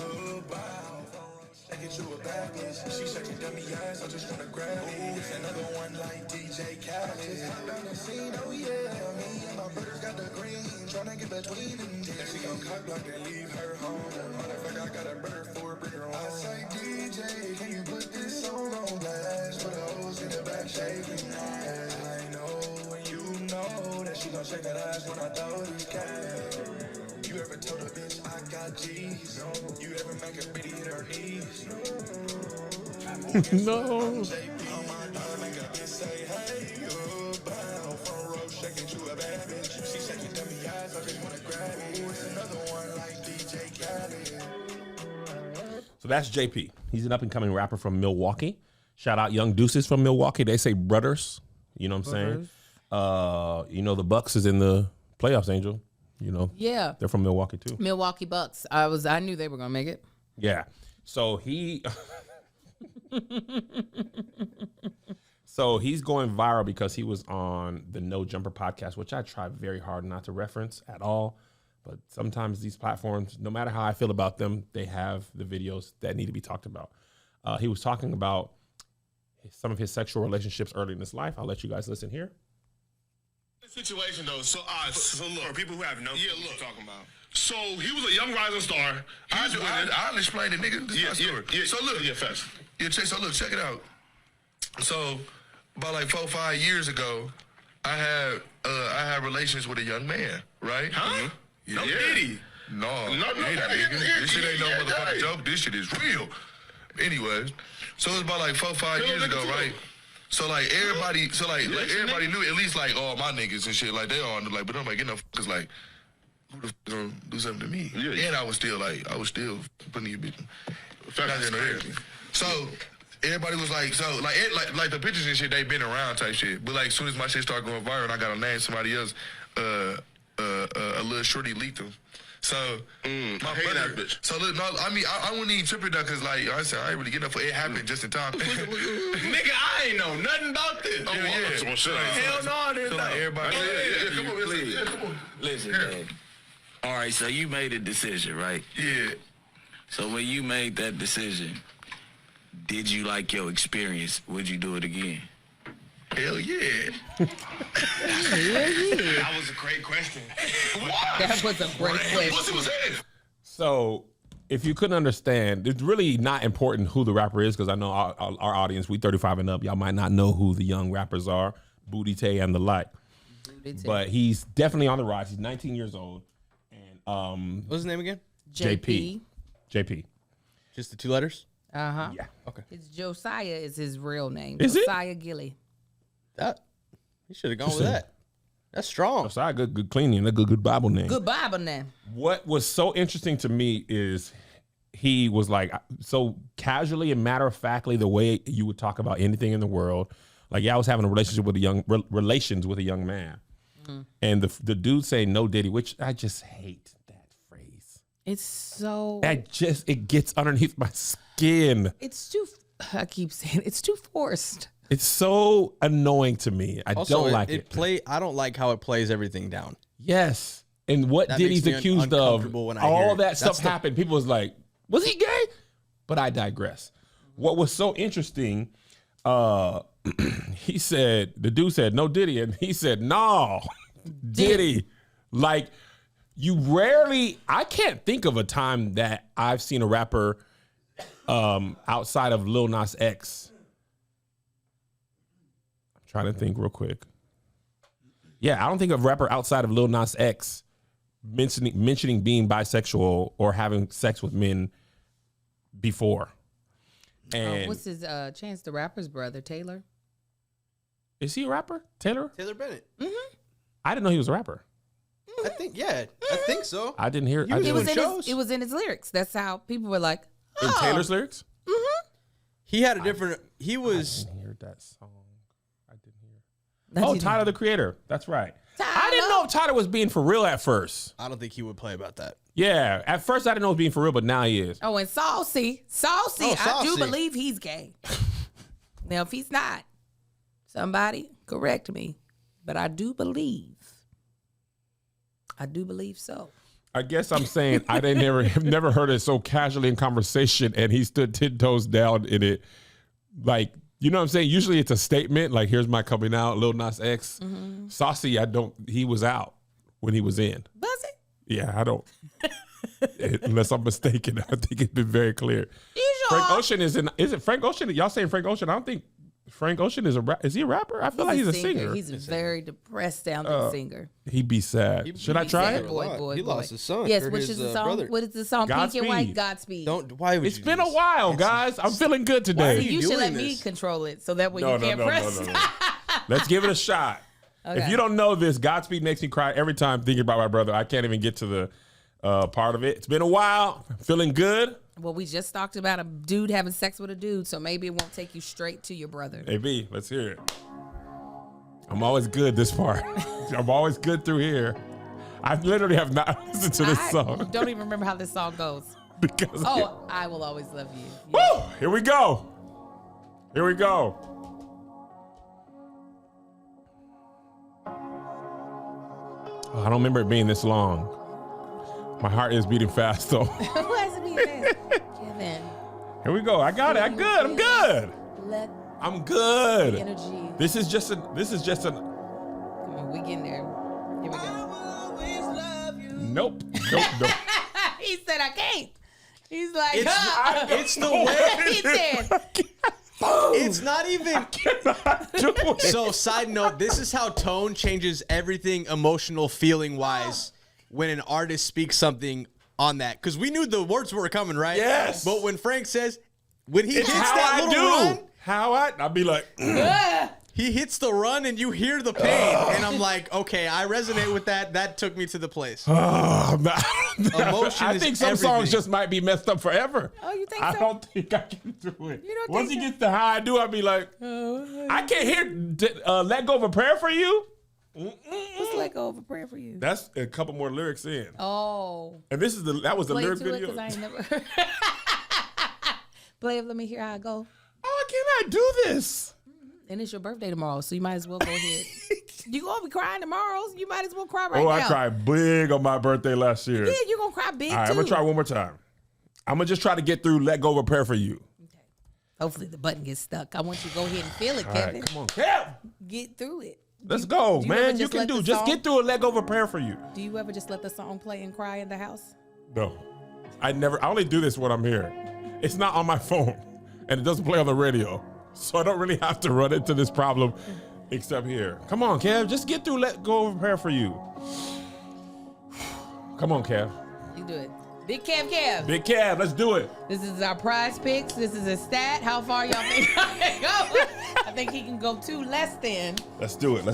She gon' shake that ass when I throw this cash. You ever told a bitch I got G's? You ever make a bitty hit her knees? No. So that's JP. He's an up and coming rapper from Milwaukee. Shout out Young Deuces from Milwaukee. They say brothers. You know what I'm saying? The Bucks is in the playoffs, Angel. Yeah. They're from Milwaukee too. Milwaukee Bucks. I knew they were gonna make it. Yeah. So he's going viral because he was on the No Jumper podcast, which I try very hard not to reference at all. But sometimes these platforms, no matter how I feel about them, they have the videos that need to be talked about. He was talking about some of his sexual relationships early in his life. I'll let you guys listen here. Situation though, so look, for people who have no clue what you're talking about. So he was a young rising star. I'll explain it, nigga. This is my story. So look, so look, check it out. So about like 4-5 years ago, I had relations with a young man, right? Huh? No pity. No, nigga. This shit ain't no motherfucking joke. This shit is real. Anyways, so it was about like 4-5 years ago, right? So like everybody, everybody knew, at least like all my niggas and shit, like they all knew, like, but I'm like, cause like, who the f gonna do something to me? Yeah. And I was still putting you bitch. So everybody was like, like the pictures and shit, they been around type shit. But like, as soon as my shit started going viral, and I got to name somebody else, a little shorty leaked them. So my brother, bitch. So look, no, I mean, I wouldn't even trip it though, cause like I said, I ain't really getting up for it. Happened just in time. Nigga, I ain't know nothing about this. Oh yeah. Hell no, I didn't know. Everybody, come on, please. Come on. Listen, man. All right, so you made a decision, right? Yeah. So when you made that decision, did you like your experience? Would you do it again? Hell yeah. That was a great question. That was a great question. So if you couldn't understand, it's really not important who the rapper is, because I know our audience, we 35 and up, y'all might not know who the young rappers are, Booty Tay and the like. But he's definitely on the rise. He's 19 years old. And what's his name again? JP. Just the 2 letters? Uh-huh. Yeah. Okay. It's Josiah is his real name. Is it? Josiah Gilly. That you should have gone with that. That's strong. So I good cleaning, a good Bible name. Good Bible name. What was so interesting to me is he was like so casually and matter of factly the way you would talk about anything in the world. Like, yeah, I was having a relationship with relations with a young man, and the dude saying no Diddy, which I just hate that phrase. It's so. It gets underneath my skin. It's too. I keep saying it's too forced. It's so annoying to me. I Also, don't like it. I don't like how it plays everything down. Yes. And what That Diddy's makes me accused of, uncomfortable when I hear all it. that stuff That's the- happened. People was like, was he gay? But I digress. What was so interesting, he said, the dude said, no Diddy. And he said, no, Diddy. Like, I can't think of a time that I've seen a rapper outside of Lil Nas X. I'm trying to think real quick. Yeah, I don't think of a rapper outside of Lil Nas X mentioning being bisexual or having sex with men before. And What's his Chance the Rapper's brother, Taylor? is he a rapper? Taylor Bennett. I didn't know he was a rapper. I think, I think so. I didn't hear. He I was didn't, doing shows. It was in his lyrics. That's how people were like, in oh. Taylor's lyrics. He had a different. He I was. didn't hear that song. I didn't hear. Oh, Tyler the Creator. That's right. I Tyler. didn't know if Tyler was being for real at first. I don't think he would play about that. Yeah, at first I didn't know he was being for real, but now he is. Oh, and Saucy. I do Saucy. believe he's gay. Now, if he's not, somebody correct me. But I do believe so. I guess I'm saying I didn't have never heard it so casually in conversation, and he stood 10 toes down in it. Like, you know what I'm saying? Usually it's a statement, like, here's my coming out, Lil Nas X. Saucy, he was out when he was in. Was it? Yeah, I don't. Unless I'm mistaken, I think it's been very clear. You sure? Frank Ocean is it Frank Ocean? Y'all saying Frank Ocean? I don't think Frank Ocean is he a rapper? I feel like he's a singer. He's a very depressed sounding singer. He'd be sad. Should I try sad it? boy. He lost his son. Yes, or which his, is the song? brother. What is the song? Pink Godspeed. and White, Godspeed. Why would It's you been do a this? while, guys. I'm feeling good Why today. are you You should let doing me this? control it so that way you can't press. No. Let's give it a shot. If Okay. you don't know this, Godspeed makes me cry every time thinking about my brother. I can't even get to the part of it. It's been a while. Feeling good. Well, we just talked about a dude having sex with a dude, so maybe it won't take you straight to your brother. Hey, B, let's hear it. I'm always good this far. I'm always good through here. I literally have not listened to this I song. don't even remember how this song goes. Because Oh, I Will Always Love You. Woo! Here we go. Here we go. Oh, I don't remember it being this long. My heart is beating fast though. Why is it being fast? Kevin, Here we go. I got it. I'm good. I'm good. let I'm good. the energy. This is just a Come on, we getting there. Here we go. nope. He said I can't. He's like, It's the way. he said, It's not even. Do it. So, side note, this is how tone changes everything emotional, feeling wise, when an artist speaks something on that. Because we knew the words were coming, right? Yes. But when Frank says, when he It's hits how that I little do. run, I'll be like, he hits the run and you hear the pain. And I'm like, okay, I resonate with that. That took me to the place. oh, man. Emotion I is think some everything. songs just might be messed up forever. Oh, you think I so? don't think I can do it. You don't Once think he so? gets to how I do, I'll be like, I can't hear Let Go of a Prayer for You. let's let go of a prayer for you. That's a couple more lyrics in. Oh. And that was the Play it lyric to it video. because I ain't never. Play it, let me hear how it go. Oh, can I do this? And it's your birthday tomorrow, so you might as well go ahead. You gonna be crying tomorrow, so you might as well cry right now. I cried big on my birthday last year. Yeah, you gonna cry big All right, too. I'm gonna try one more time. I'm gonna just try to get through Let Go of a Prayer for You. Hopefully the button gets stuck. I want you to go ahead and feel it, All Kevin. right, come on. Yeah. Get through it. Let's go, do you ever man. You just can let do. the Just song- get through and Let Go of a Prayer for You. Do you ever just let the song play and cry in the house? No, I only do this when I'm here. It's not on my phone, and it doesn't play on the radio, so I don't really have to run into this problem, except here. Come on, Kev, just get through Let Go of a Prayer for You. Come on, Kev. You do it. Big Kev. Big Kev, let's do it. This is our prize picks. This is a stat. How far y'all think I can go? I think he can go 2 less than. Let's do it.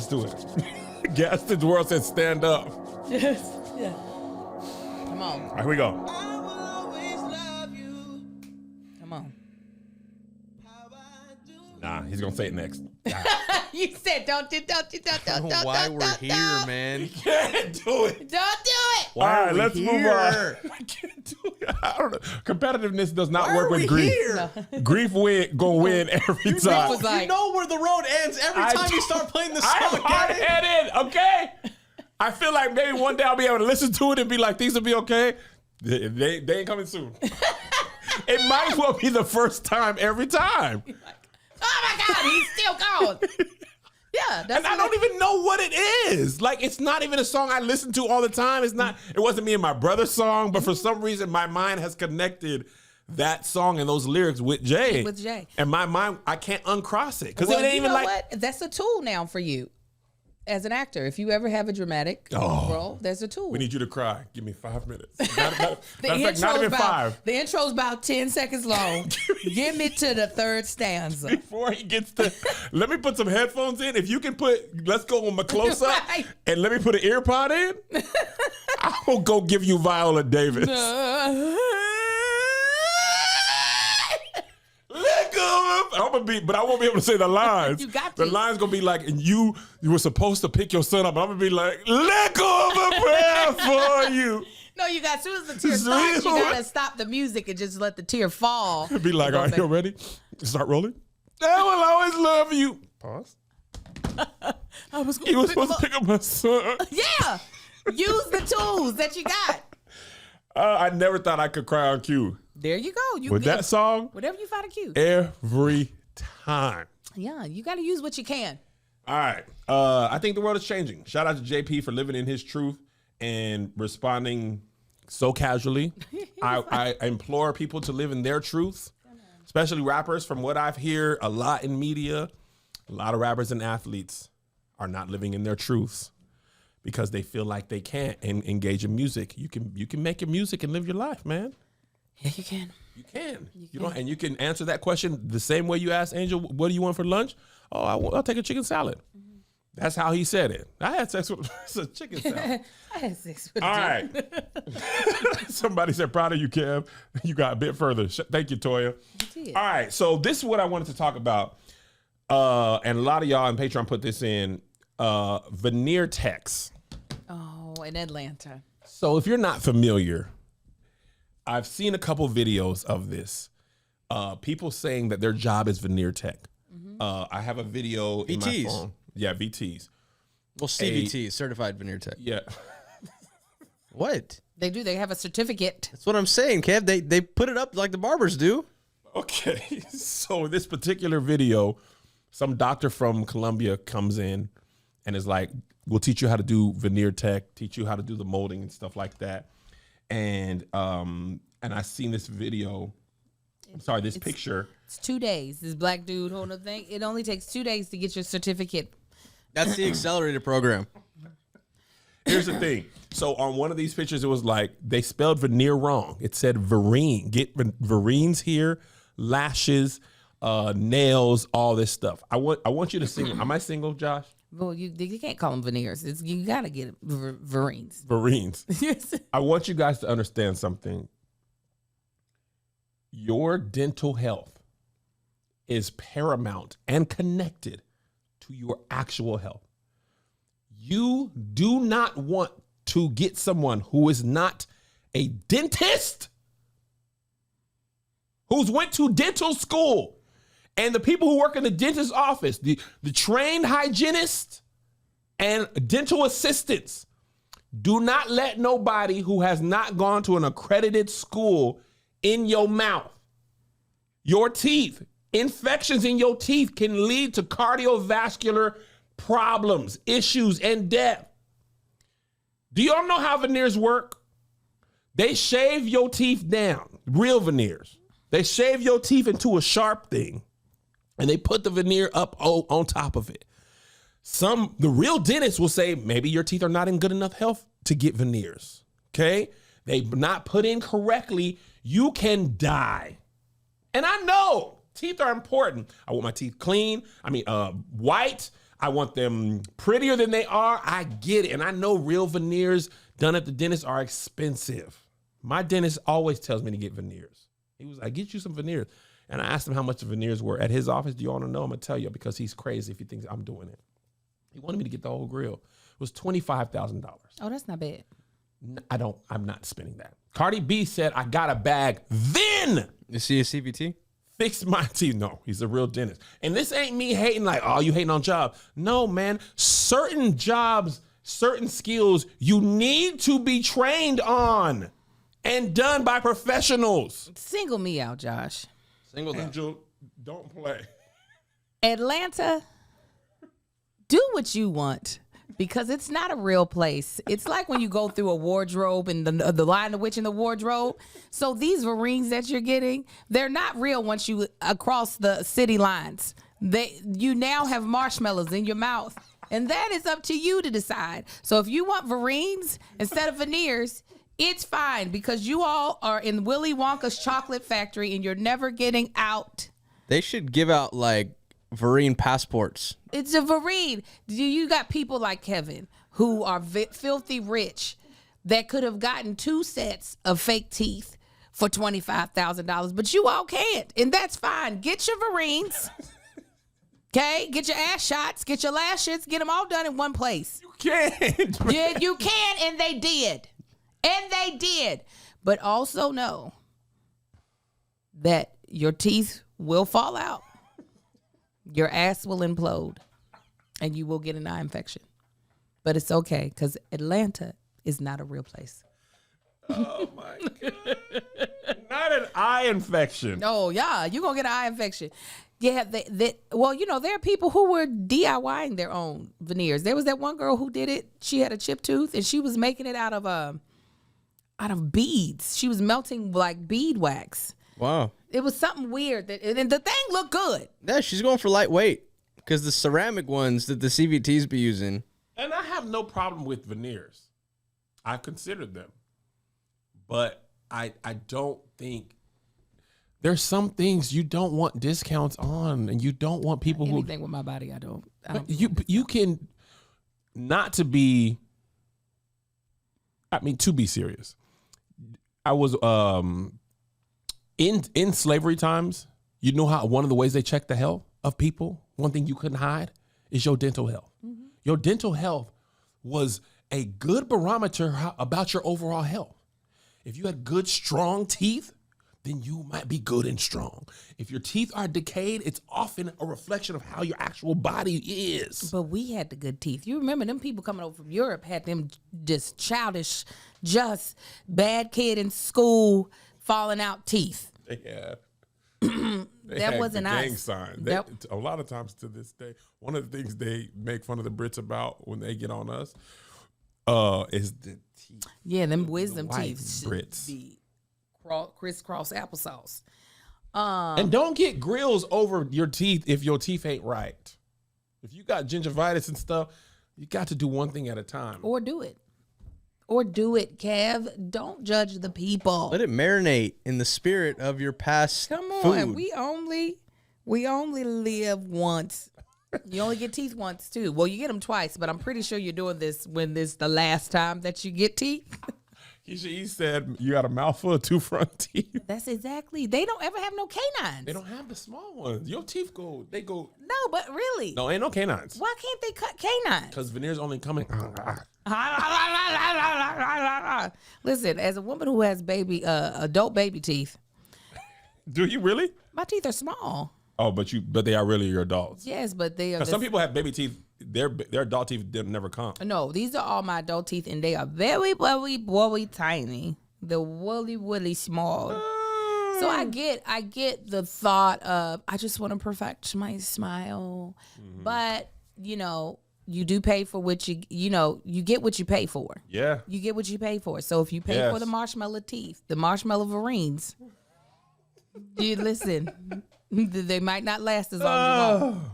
Gaston's World said stand up. Yes. Yeah. Come on. All right, here we go. Come on. Nah, he's gonna say it next. You said don't. Why we're here, man? Can't do it. Don't do it. All right, we let's move on. here? I can't do it. I don't know. Competitiveness does not Why work are with we grief. here? Grief gonna win every time. was like- You know where the road ends every time you start playing the I'm song. hard-headed, okay? I feel like maybe one day I'll be able to listen to it and be like, things will be okay. They ain't coming soon. It might as well be the first time every time. Oh my God, he's still gone. Yeah, that's And I don't even know what it is. Like, it's not even a song I listen to all the time. It wasn't me and my brother's song, but for some reason, my mind has connected that song and those lyrics with Jay. With Jay. And my mind, I can't uncross it. Because Well, it ain't you even know like. what? That's a tool now for you as an actor. If you ever have a dramatic role, there's a tool. We need you to cry. Give me 5 minutes. Matter of fact, not intro's even about, 5. The intro's about 10 seconds long. Get me to the 3rd stanza. Before he gets to, let me put some headphones in. If you can let's go on my close up Right. and let me put an ear pod in. I will go give you Viola Davis. Let go of but I won't be able to say the lines. You got The to. lines gonna be like, and you were supposed to pick your son up. I'm gonna be like, let go of a prayer for you. No, you got, as soon as the tear starts, you gotta stop the music and just let the tear fall. Be like, all right, you ready? Start rolling. I will always love you. Pause. He was supposed to pick up my son. Yeah, use the tools that you got. I never thought I could cry on cue. There you go. You With that song, whatever you find cute. every time. Yeah, you got to use what you can. All right. I think the world is changing. Shout out to JP for living in his truth and responding so casually. I implore people to live in their truth, especially rappers. From what I've heard a lot in media, a lot of rappers and athletes are not living in their truths because they feel like they can't engage in music. You can make your music and live your life, man. Yeah, you can. You can. You don't, and you can answer that question the same way you asked Angel, what do you want for lunch? Oh, I'll take a chicken salad. Mm-hmm. That's how he said it. I had sex with a chicken salad. I had sex with All right. Somebody said, proud of you, Kev. You got a bit further. Thank you, Toya. did. All right. So this is what I wanted to talk about. And a lot of y'all on Patreon put this in. Veneer Techs. Oh, in Atlanta. So if you're not familiar, I've seen a couple videos of this. People saying that their job is Veneer Tech. I have a video in my VTs. phone. Yeah, VTs. Well, CVT, Certified Veneer Tech. Yeah. What? They do. They have a certificate. That's what I'm saying, Kev. They put it up like the barbers do. Okay. So this particular video, some doctor from Colombia comes in and is like, we'll teach you how to do Veneer Tech, teach you how to do the molding and stuff like that. And I seen this video. I'm sorry, this picture. It's 2 days. This black dude holding a thing. It only takes 2 days to get your certificate. That's the accelerator program. Here's the thing. So on one of these pictures, it was like they spelled veneer wrong. It said vereen. Get vereens here, lashes, nails, all this stuff. I want you to sing. Am I single, Josh? Well, you can't call them veneers. You got to get it vereens. Vereens. Yes. I want you guys to understand something. Your dental health is paramount and connected to your actual health. You do not want to get someone who is not a dentist, who's went to dental school, and the people who work in the dentist's office, the trained hygienists and dental assistants. Do not let nobody who has not gone to an accredited school in your mouth. Your teeth, infections in your teeth can lead to cardiovascular problems, issues, and death. Do y'all know how veneers work? They shave your teeth down, real veneers. They shave your teeth into a sharp thing, and they put the veneer up on top of it. The real dentists will say, maybe your teeth are not in good enough health to get veneers, okay? they not put in correctly, you can die. And I know teeth are important. I want my teeth clean. White. I want them prettier than they are. I get it. And I know real veneers done at the dentist are expensive. My dentist always tells me to get veneers. He was like, get you some veneers. And I asked him how much the veneers were at his office. Do you want to know? I'm going to tell you because he's crazy if he thinks I'm doing it. He wanted me to get the whole grill. It was $25,000. Oh, that's not bad. I'm not spending that. Cardi B said, I got a bag. Then Is he a CVT? fix my teeth. No, he's a real dentist. And this ain't me hating like, oh, you hating on job. No, man. Certain jobs, certain skills you need to be trained on and done by professionals. Single me out, Josh. Single down. Angel, don't play. Atlanta, do what you want because it's not a real place. It's like when you go through a wardrobe and the Lion, the Witch, and the wardrobe. So these Vareens that you're getting, they're not real once you across the city lines. You now have marshmallows in your mouth, and that is up to you to decide. So if you want Vareens instead of veneers, it's fine because you all are in Willy Wonka's chocolate factory and you're never getting out. They should give out like Vareen passports. It's a Vareen. You got people like Kevin who are filthy rich that could have gotten 2 sets of fake teeth for $25,000, but you all can't, and that's fine. Get your Vareens, okay? Get your ass shots, get your lashes, get them all done in one place. You can't. Yeah, you can, and they did. And they did. But also know that your teeth will fall out. Your ass will implode. And you will get an eye infection. But it's okay because Atlanta is not a real place. Oh, my God. Not an eye infection. Oh, yeah. You're going to get an eye infection. Yeah, well, there are people who were DIYing their own veneers. There was that one girl who did it. She had a chipped tooth, and she was making it out of beads. She was melting like bead wax. Wow. It was something weird and the thing looked good. Yeah, she's going for lightweight because the ceramic ones that the CVTs be using. And I have no problem with veneers. I've considered them. But I don't think there's some things you don't want discounts on, and you don't want people Anything with my body, I don't. You can not to be. I mean, to be serious. I was in slavery times. You know how one of the ways they check the health of people, one thing you couldn't hide is your dental health. Mm-hmm. Your dental health was a good barometer about your overall health. If you had good, strong teeth, then you might be good and strong. If your teeth are decayed, it's often a reflection of how your actual body is. But we had the good teeth. You remember them people coming over from Europe had them just childish, just bad kid in school, falling out teeth. Yeah. That wasn't us. Gang sign. A lot of times to this day, one of the things they make fun of the Brits about when they get on us is the teeth. Yeah, them wisdom white teeth Brits. should be crisscross applesauce. And don't get grills over your teeth if your teeth ain't right. If you got gingivitis and stuff, you got to do one thing at a time. Or do it. Or do it, Kev. Don't judge the people. Let it marinate in the spirit of your past Come on, food. we only live once. You only get teeth once too. Well, you get them twice, but I'm pretty sure you're doing this when this the last time that you get teeth. He said you got a mouthful of 2 front teeth. That's exactly. They don't ever have no canines. They don't have the small ones. Your teeth go. No, but really. No, ain't no canines. Why can't they cut canines? Because veneers only coming. Listen, as a woman who has adult baby teeth, Do you really? my teeth are small. Oh, but they are really your adults. Yes, but they are. Because some people have baby teeth. Their adult teeth never come. No, these are all my adult teeth, and they are very, very, very tiny. They're really small. So I get the thought of I just want to perfect my smile, but you do pay for what you get what you pay for. Yeah. You get what you pay for. So if you pay for the marshmallow teeth, the marshmallow Vareens, you listen, they might not last as long as you want.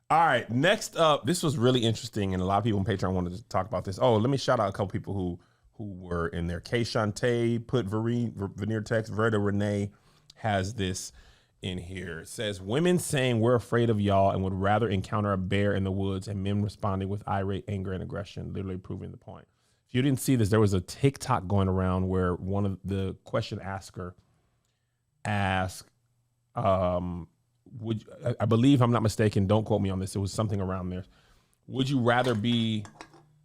All right, next up, this was really interesting, and a lot of people on Patreon wanted to talk about this. Oh, let me shout out a couple people who who were in there. K-Shantae put Veneer Techs. Verda Renee has this in here. It says, women saying we're afraid of y'all and would rather encounter a bear in the woods, and men responding with irate anger and aggression, literally proving the point. If you didn't see this, there was a TikTok going around where one of the question asker asked, I believe, I'm not mistaken, don't quote me on this, it was something around there. Would you rather be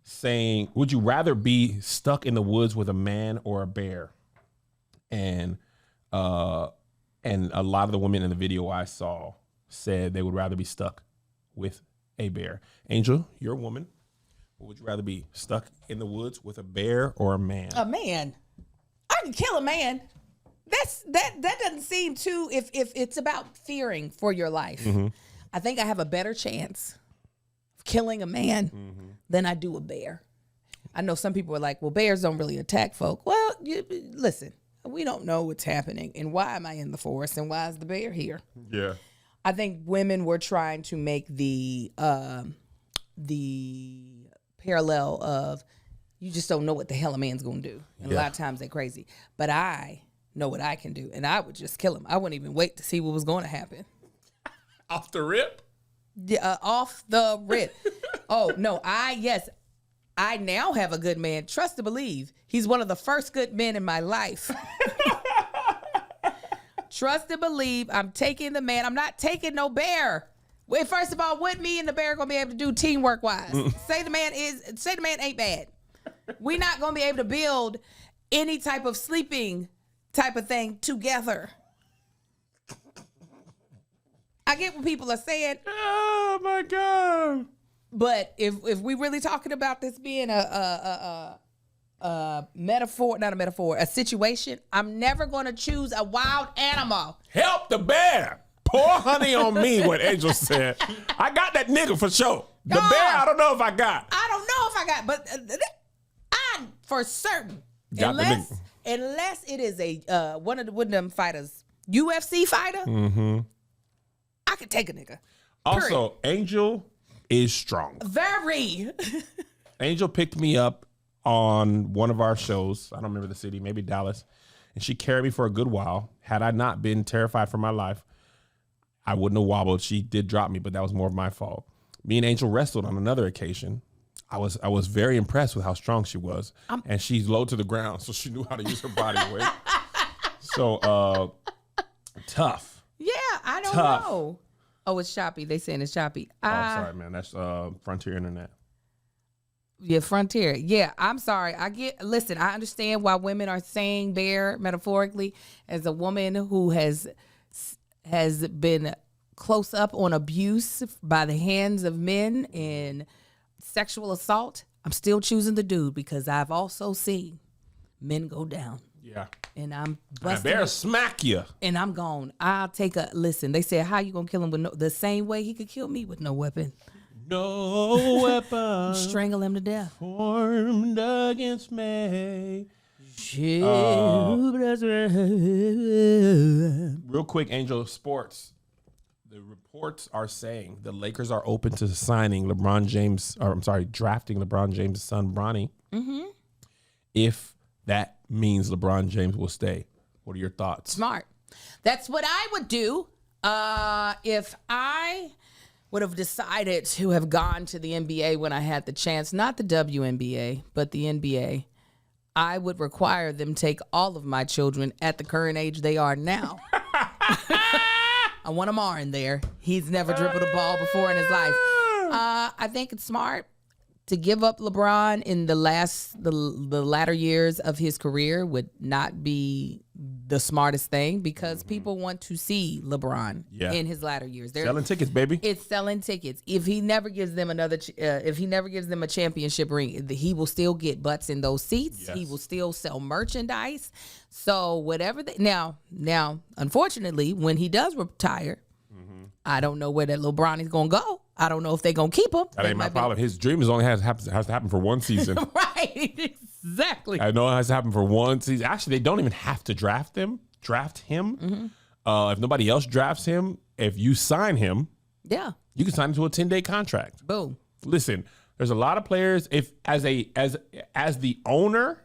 stuck in the woods with a man or a bear? And a lot of the women in the video I saw said they would rather be stuck with a bear. Angel, you're a woman. What would you rather be, stuck in the woods with a bear or a man? A man. I can kill a man. That doesn't seem too, if it's about fearing for your life. Mm-hmm. I think I have a better chance of killing a man than I do a bear. I know some people are like, well, bears don't really attack folk. Well, listen, we don't know what's happening and why am I in the forest and why is the bear here? Yeah. I think women were trying to make the parallel of you just don't know what the hell a man's gonna do. And a lot of times they're crazy. But I know what I can do, and I would just kill him. I wouldn't even wait to see what was going to happen. Off the rip? Yeah, off the rip. Oh, no, I now have a good man. Trust to believe. He's one of the first good men in my life. Trust to believe I'm taking the man. I'm not taking no bear. Well, first of all, what me and the bear gonna be able to do teamwork wise? Say the man ain't bad. We're not gonna be able to build any type of sleeping type of thing together. I get what people are saying. Oh my God. But if we really talking about this being a metaphor, not a metaphor, a situation, I'm never gonna choose a wild animal. Help the bear. Pour honey on me, what Angel said. I got that nigga for sure. The bear, I don't know if I got. But I for certain. Got Unless it is a one of them fighters, UFC fighter, I could take a nigga. Also, Angel is strong. Very. Angel picked me up on one of our shows. I don't remember the city, maybe Dallas. And she carried me for a good while. Had I not been terrified for my life, I wouldn't have wobbled. She did drop me, but that was more of my fault. Me and Angel wrestled on another occasion. I was very impressed with how strong she was. And she's low to the ground, so she knew how to use her body weight. So, tough. Yeah, I don't know. Oh, it's choppy. They saying it's choppy. Oh, sorry, man. That's Frontier Internet. Yeah, Frontier. Yeah, I'm sorry. Listen, I understand why women are saying bear metaphorically. As a woman who has been close up on abuse by the hands of men and sexual assault, I'm still choosing the dude because I've also seen men go down. Yeah. And I'm busting. Bear smack you. And I'm gone. I'll take listen, they said, how you gonna kill him with the same way he could kill me with no weapon? No weapon. Strangle him to death. Formed against me. Real quick, Angel, sports. The reports are saying the Lakers are open to signing drafting LeBron James' son, Bronny. If that means LeBron James will stay. What are your thoughts? Smart. That's what I would do if I would have decided to have gone to the NBA when I had the chance, not the WNBA, but the NBA. I would require them take all of my children at the current age they are now. I want Amar in there. He's never dribbled a ball before in his life. I think it's smart to give up LeBron in the latter years of his career would not be the smartest thing because people want to see LeBron in his latter years. Selling tickets, baby. It's selling tickets. If he never gives them a championship ring, he will still get butts in those seats. Yes. He will still sell merchandise. So whatever. Now, unfortunately, when he does retire, I don't know where that little Bronny's gonna go. I don't know if they're gonna keep him. That ain't my problem. His dream is only has to happen for one season. Right, exactly. I know it has to happen for one season. Actually, they don't even have to draft him. If nobody else drafts him, if you sign him, you can sign him to a 10-day contract. Boom. Listen, there's a lot of players. If as the owner,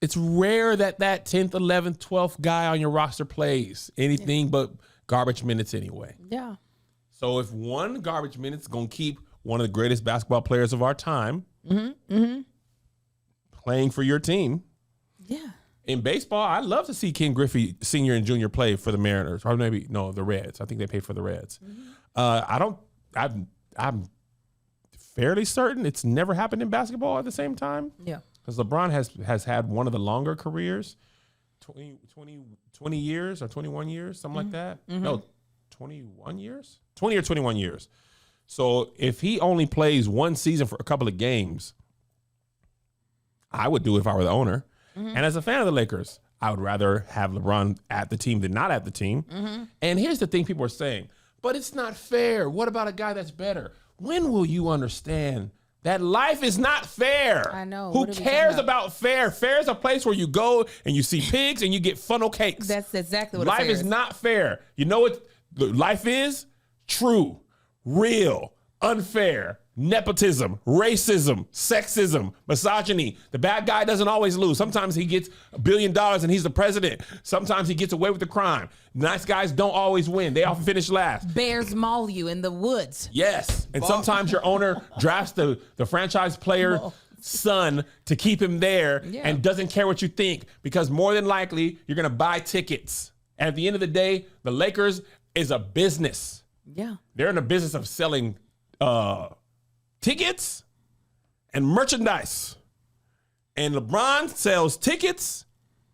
It's rare that 10th, 11th, 12th guy on your roster plays anything but garbage minutes anyway. Yeah. So if one garbage minute's going to keep one of the greatest basketball players of our time playing for your team. Yeah. In baseball, I'd love to see Ken Griffey Sr. and Jr. play for the Mariners, or maybe the Reds. I think they pay for the Reds. I'm fairly certain it's never happened in basketball at the same time. Yeah. Because LeBron has had one of the longer careers, 20 years or 21 years, something like that. No, 21 years? 20 or 21 years. So if he only plays one season for a couple of games, I would do it if I were the owner. And as a fan of the Lakers, I would rather have LeBron at the team than not at the team. And here's the thing people are saying, but it's not fair. What about a guy that's better? When will you understand that life is not fair? I know. Who cares about fair? Fair is a place where you go and you see pigs and you get funnel cakes. That's exactly what life is not fair. You know what life is? True, real, unfair, nepotism, racism, sexism, misogyny. The bad guy doesn't always lose. Sometimes he gets $1 billion and he's the president. Sometimes he gets away with the crime. Nice guys don't always win. They often finish last. Bears maul you in the woods. Yes. And sometimes your owner drafts the franchise player son to keep him there and doesn't care what you think, because more than likely you're going to buy tickets. And at the end of the day, the Lakers is a business. Yeah. They're in the business of selling tickets and merchandise. And LeBron sells tickets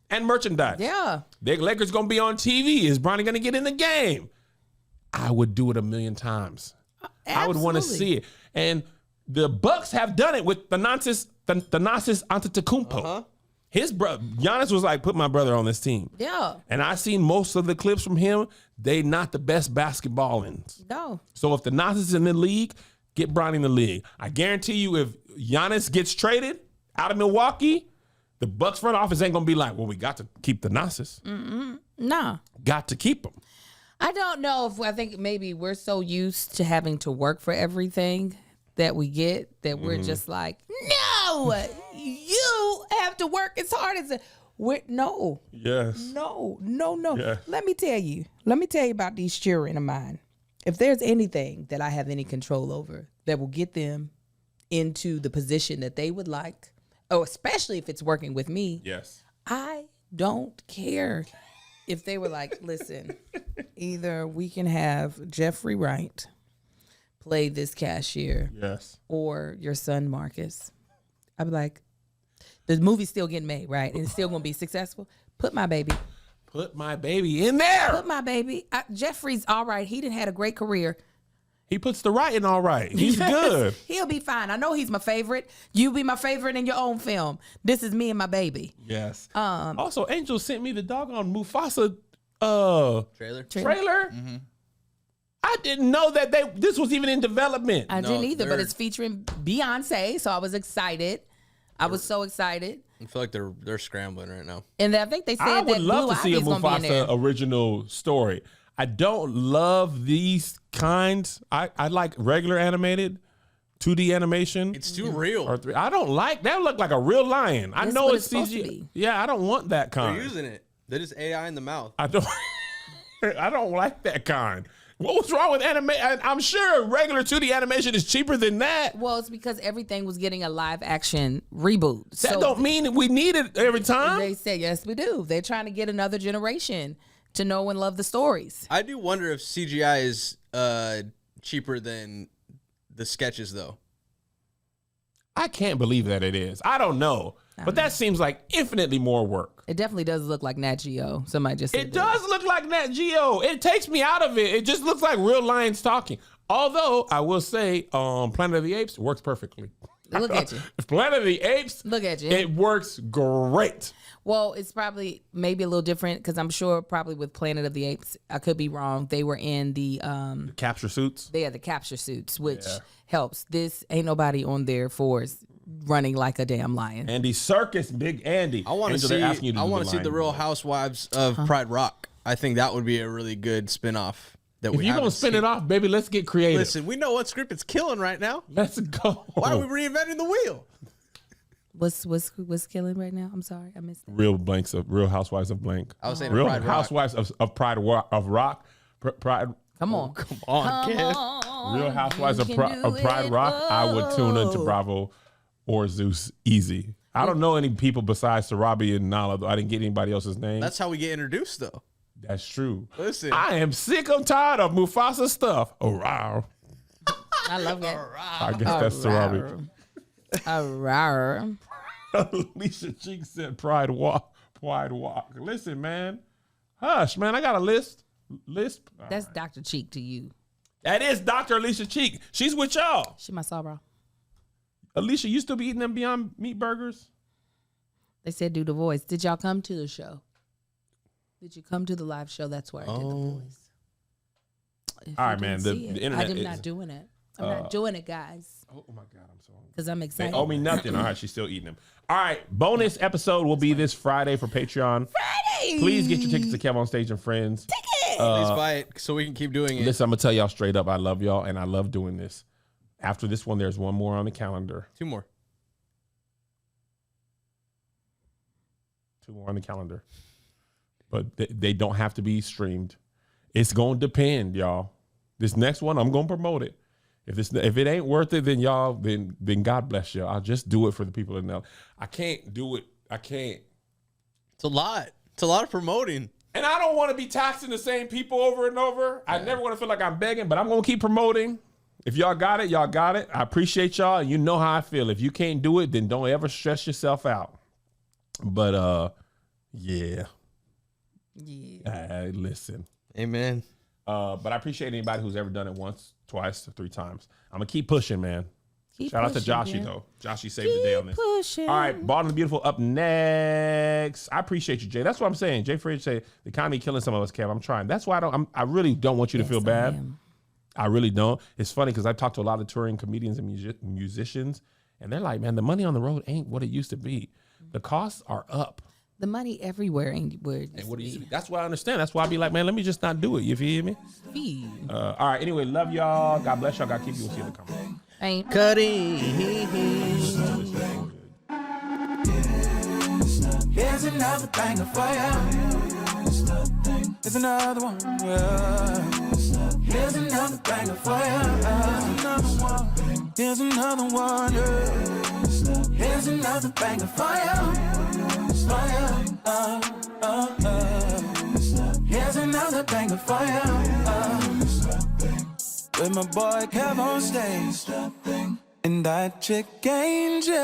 and merchandise. Yeah. The Lakers going to be on TV. Is Bronny going to get in the game? I would do it 1,000,000 times. I would want to see it. And the Bucks have done it with Thanasis Antetokounmpo. His brother, Giannis, was like, put my brother on this team. Yeah. And I seen most of the clips from him. They not the best basketballers. No. So if Thanasis is in the league, get Bronny in the league. I guarantee you, if Giannis gets traded out of Milwaukee, the Bucks front office ain't gonna be like, well, we got to keep Thanasis. Nah. Got to keep him. I don't know if I think maybe we're so used to having to work for everything that we get that we're just like, no, you have to work as hard as no. Yes. No. Yeah. Let me tell you about these children of mine. If there's anything that I have any control over that will get them into the position that they would like, oh, especially if it's working with me, Yes. I don't care if they were like, listen, either we can have Jeffrey Wright play this cashier Yes. or your son Marcus. I'd be like, the movie's still getting made, right? And it's still going to be successful. Put my baby in there. Put my baby. Jeffrey's all right. He didn't had a great career. He puts the writing all right. He's Yes. good. He'll be fine. I know he's my favorite. You be my favorite in your own film. This is me and my baby. Yes. Also, Angel sent me the doggone Mufasa Trailer. I didn't know that this was even in development. I didn't either, but they're- it's featuring Beyonce, so I was excited. I was so excited. I feel like they're scrambling right now. And I think they said I would that love Blue to see a Ivy's gonna be in there. Mufasa original story. I don't love these kinds. I like regular animated, 2D animation. It's too real. I don't like that. Look like a real lion. I That's know what it's it's supposed to CG. be. Yeah, I don't want that They're kind. using it. They're just AI in the mouth. I don't. I don't like that kind. What was wrong with anime? I'm sure regular 2D animation is cheaper than that. Well, it's because everything was getting a live action reboot. That don't mean that we need it every time. They said, yes, we do. They're trying to get another generation to know and love the stories. I do wonder if CGI is cheaper than the sketches, though. I can't believe that it is. I don't know. But that seems like infinitely more work. It definitely does look like Nat Geo. Somebody just said It does look like Nat Geo. It takes me out of it. It just looks like real lions talking. Although, I will say, Planet of the Apes works perfectly. Look at you. Planet of the Apes, Look at you. it works great. Well, it's probably maybe a little different because I'm sure probably with Planet of the Apes, I could be wrong. They were in the Capture suits. they had the capture suits, which helps. This ain't nobody on there for running like a damn lion. Andy Serkis, Big Andy. I want to Angel, see. they're asking you to I do want to see lion the Real voice. Housewives of Pride Rock. I think that would be a really good spinoff. That If we you're haven't gonna spin seen. it off, baby, let's get creative. Listen, we know what script it's killing right now. Let's go. Why are we reinventing the wheel? What's killing right now? I'm sorry, I missed it. Real Housewives of Blank. I was saying Real Pride Rock. Housewives of Pride of Rock. Pride. Come on, Come on, kid. Real Housewives of you Pride can do Rock. it. I would tune into Bravo or Zeus easy. I don't know any people besides Sarabi and Nala. Though. I didn't get anybody else's name. That's how we get introduced, though. That's true. Listen. I am sick. I'm tired of Mufasa stuff. Oh, wow. I love that. I guess that's Sarabi. Alicia Cheek said Pride Walk. Listen, man. Hush, man. I got a list. That's Dr. Cheek to you. That is Dr. Alicia Cheek. She's with y'all. She my sorrow. Alicia, you still be eating them Beyond Meat burgers? They said do the voice. Did y'all come to the show? Did you come to the live show? That's where I did the voice. If All you right, man. didn't The see it, internet I'm is... not doing it. I'm not doing it, guys. Oh, my God. I'm so hungry. Because I'm They excited. owe me nothing. All right, she's still eating them. All right, bonus episode will be this Friday for Patreon. Friday! Please get your tickets to Kev on Stage and Friends. Please buy it so we can keep doing it. Listen, I'm going to tell y'all straight up, I love y'all, and I love doing this. After this one, there's one more on the calendar. 2 more. 2 more on the calendar. But they don't have to be streamed. It's going to depend, y'all. This next one, I'm going to promote it. If it ain't worth it, then y'all, then God bless you. I'll just do it for the people in there. I can't do it. I can't. It's a lot. It's a lot of promoting. And I don't want to be taxing the same people over and over. I never want to feel like I'm begging, but I'm going to keep promoting. If y'all got it, y'all got it. I appreciate y'all. And you know how I feel. If you can't do it, then don't ever stress yourself out. But, yeah. Listen. Amen. But I appreciate anybody who's ever done it once, twice, or 3 times. I'm going to keep pushing, man. Shout out to Joshy, though. Joshy saved the day on this. Pushing. All right, Bald and the Beautiful up next. I appreciate you, Jay. That's what I'm saying. Jay Fridge said, the economy killing some of us, Kev. I'm trying. That's why I really don't want you to feel bad. I really don't. It's funny because I've talked to a lot of touring comedians and musicians, and they're like, man, the money on the road ain't what it used to be. The costs are up. The money everywhere ain't where it And what used do to you? That's why I understand. That's why I be like, man, let me just not do it. You feel me? be. All right. Anyway, love y'all. God bless y'all. God keep you. We'll see you in the comments. Ain't Cutting. Here's another banger for ya. Here's another one. Yeah. Here's another banger for ya. Here's another one. Yeah. Here's another banger for ya. Here's another banger for ya. With my boy Kev on stage, and that chick Angel.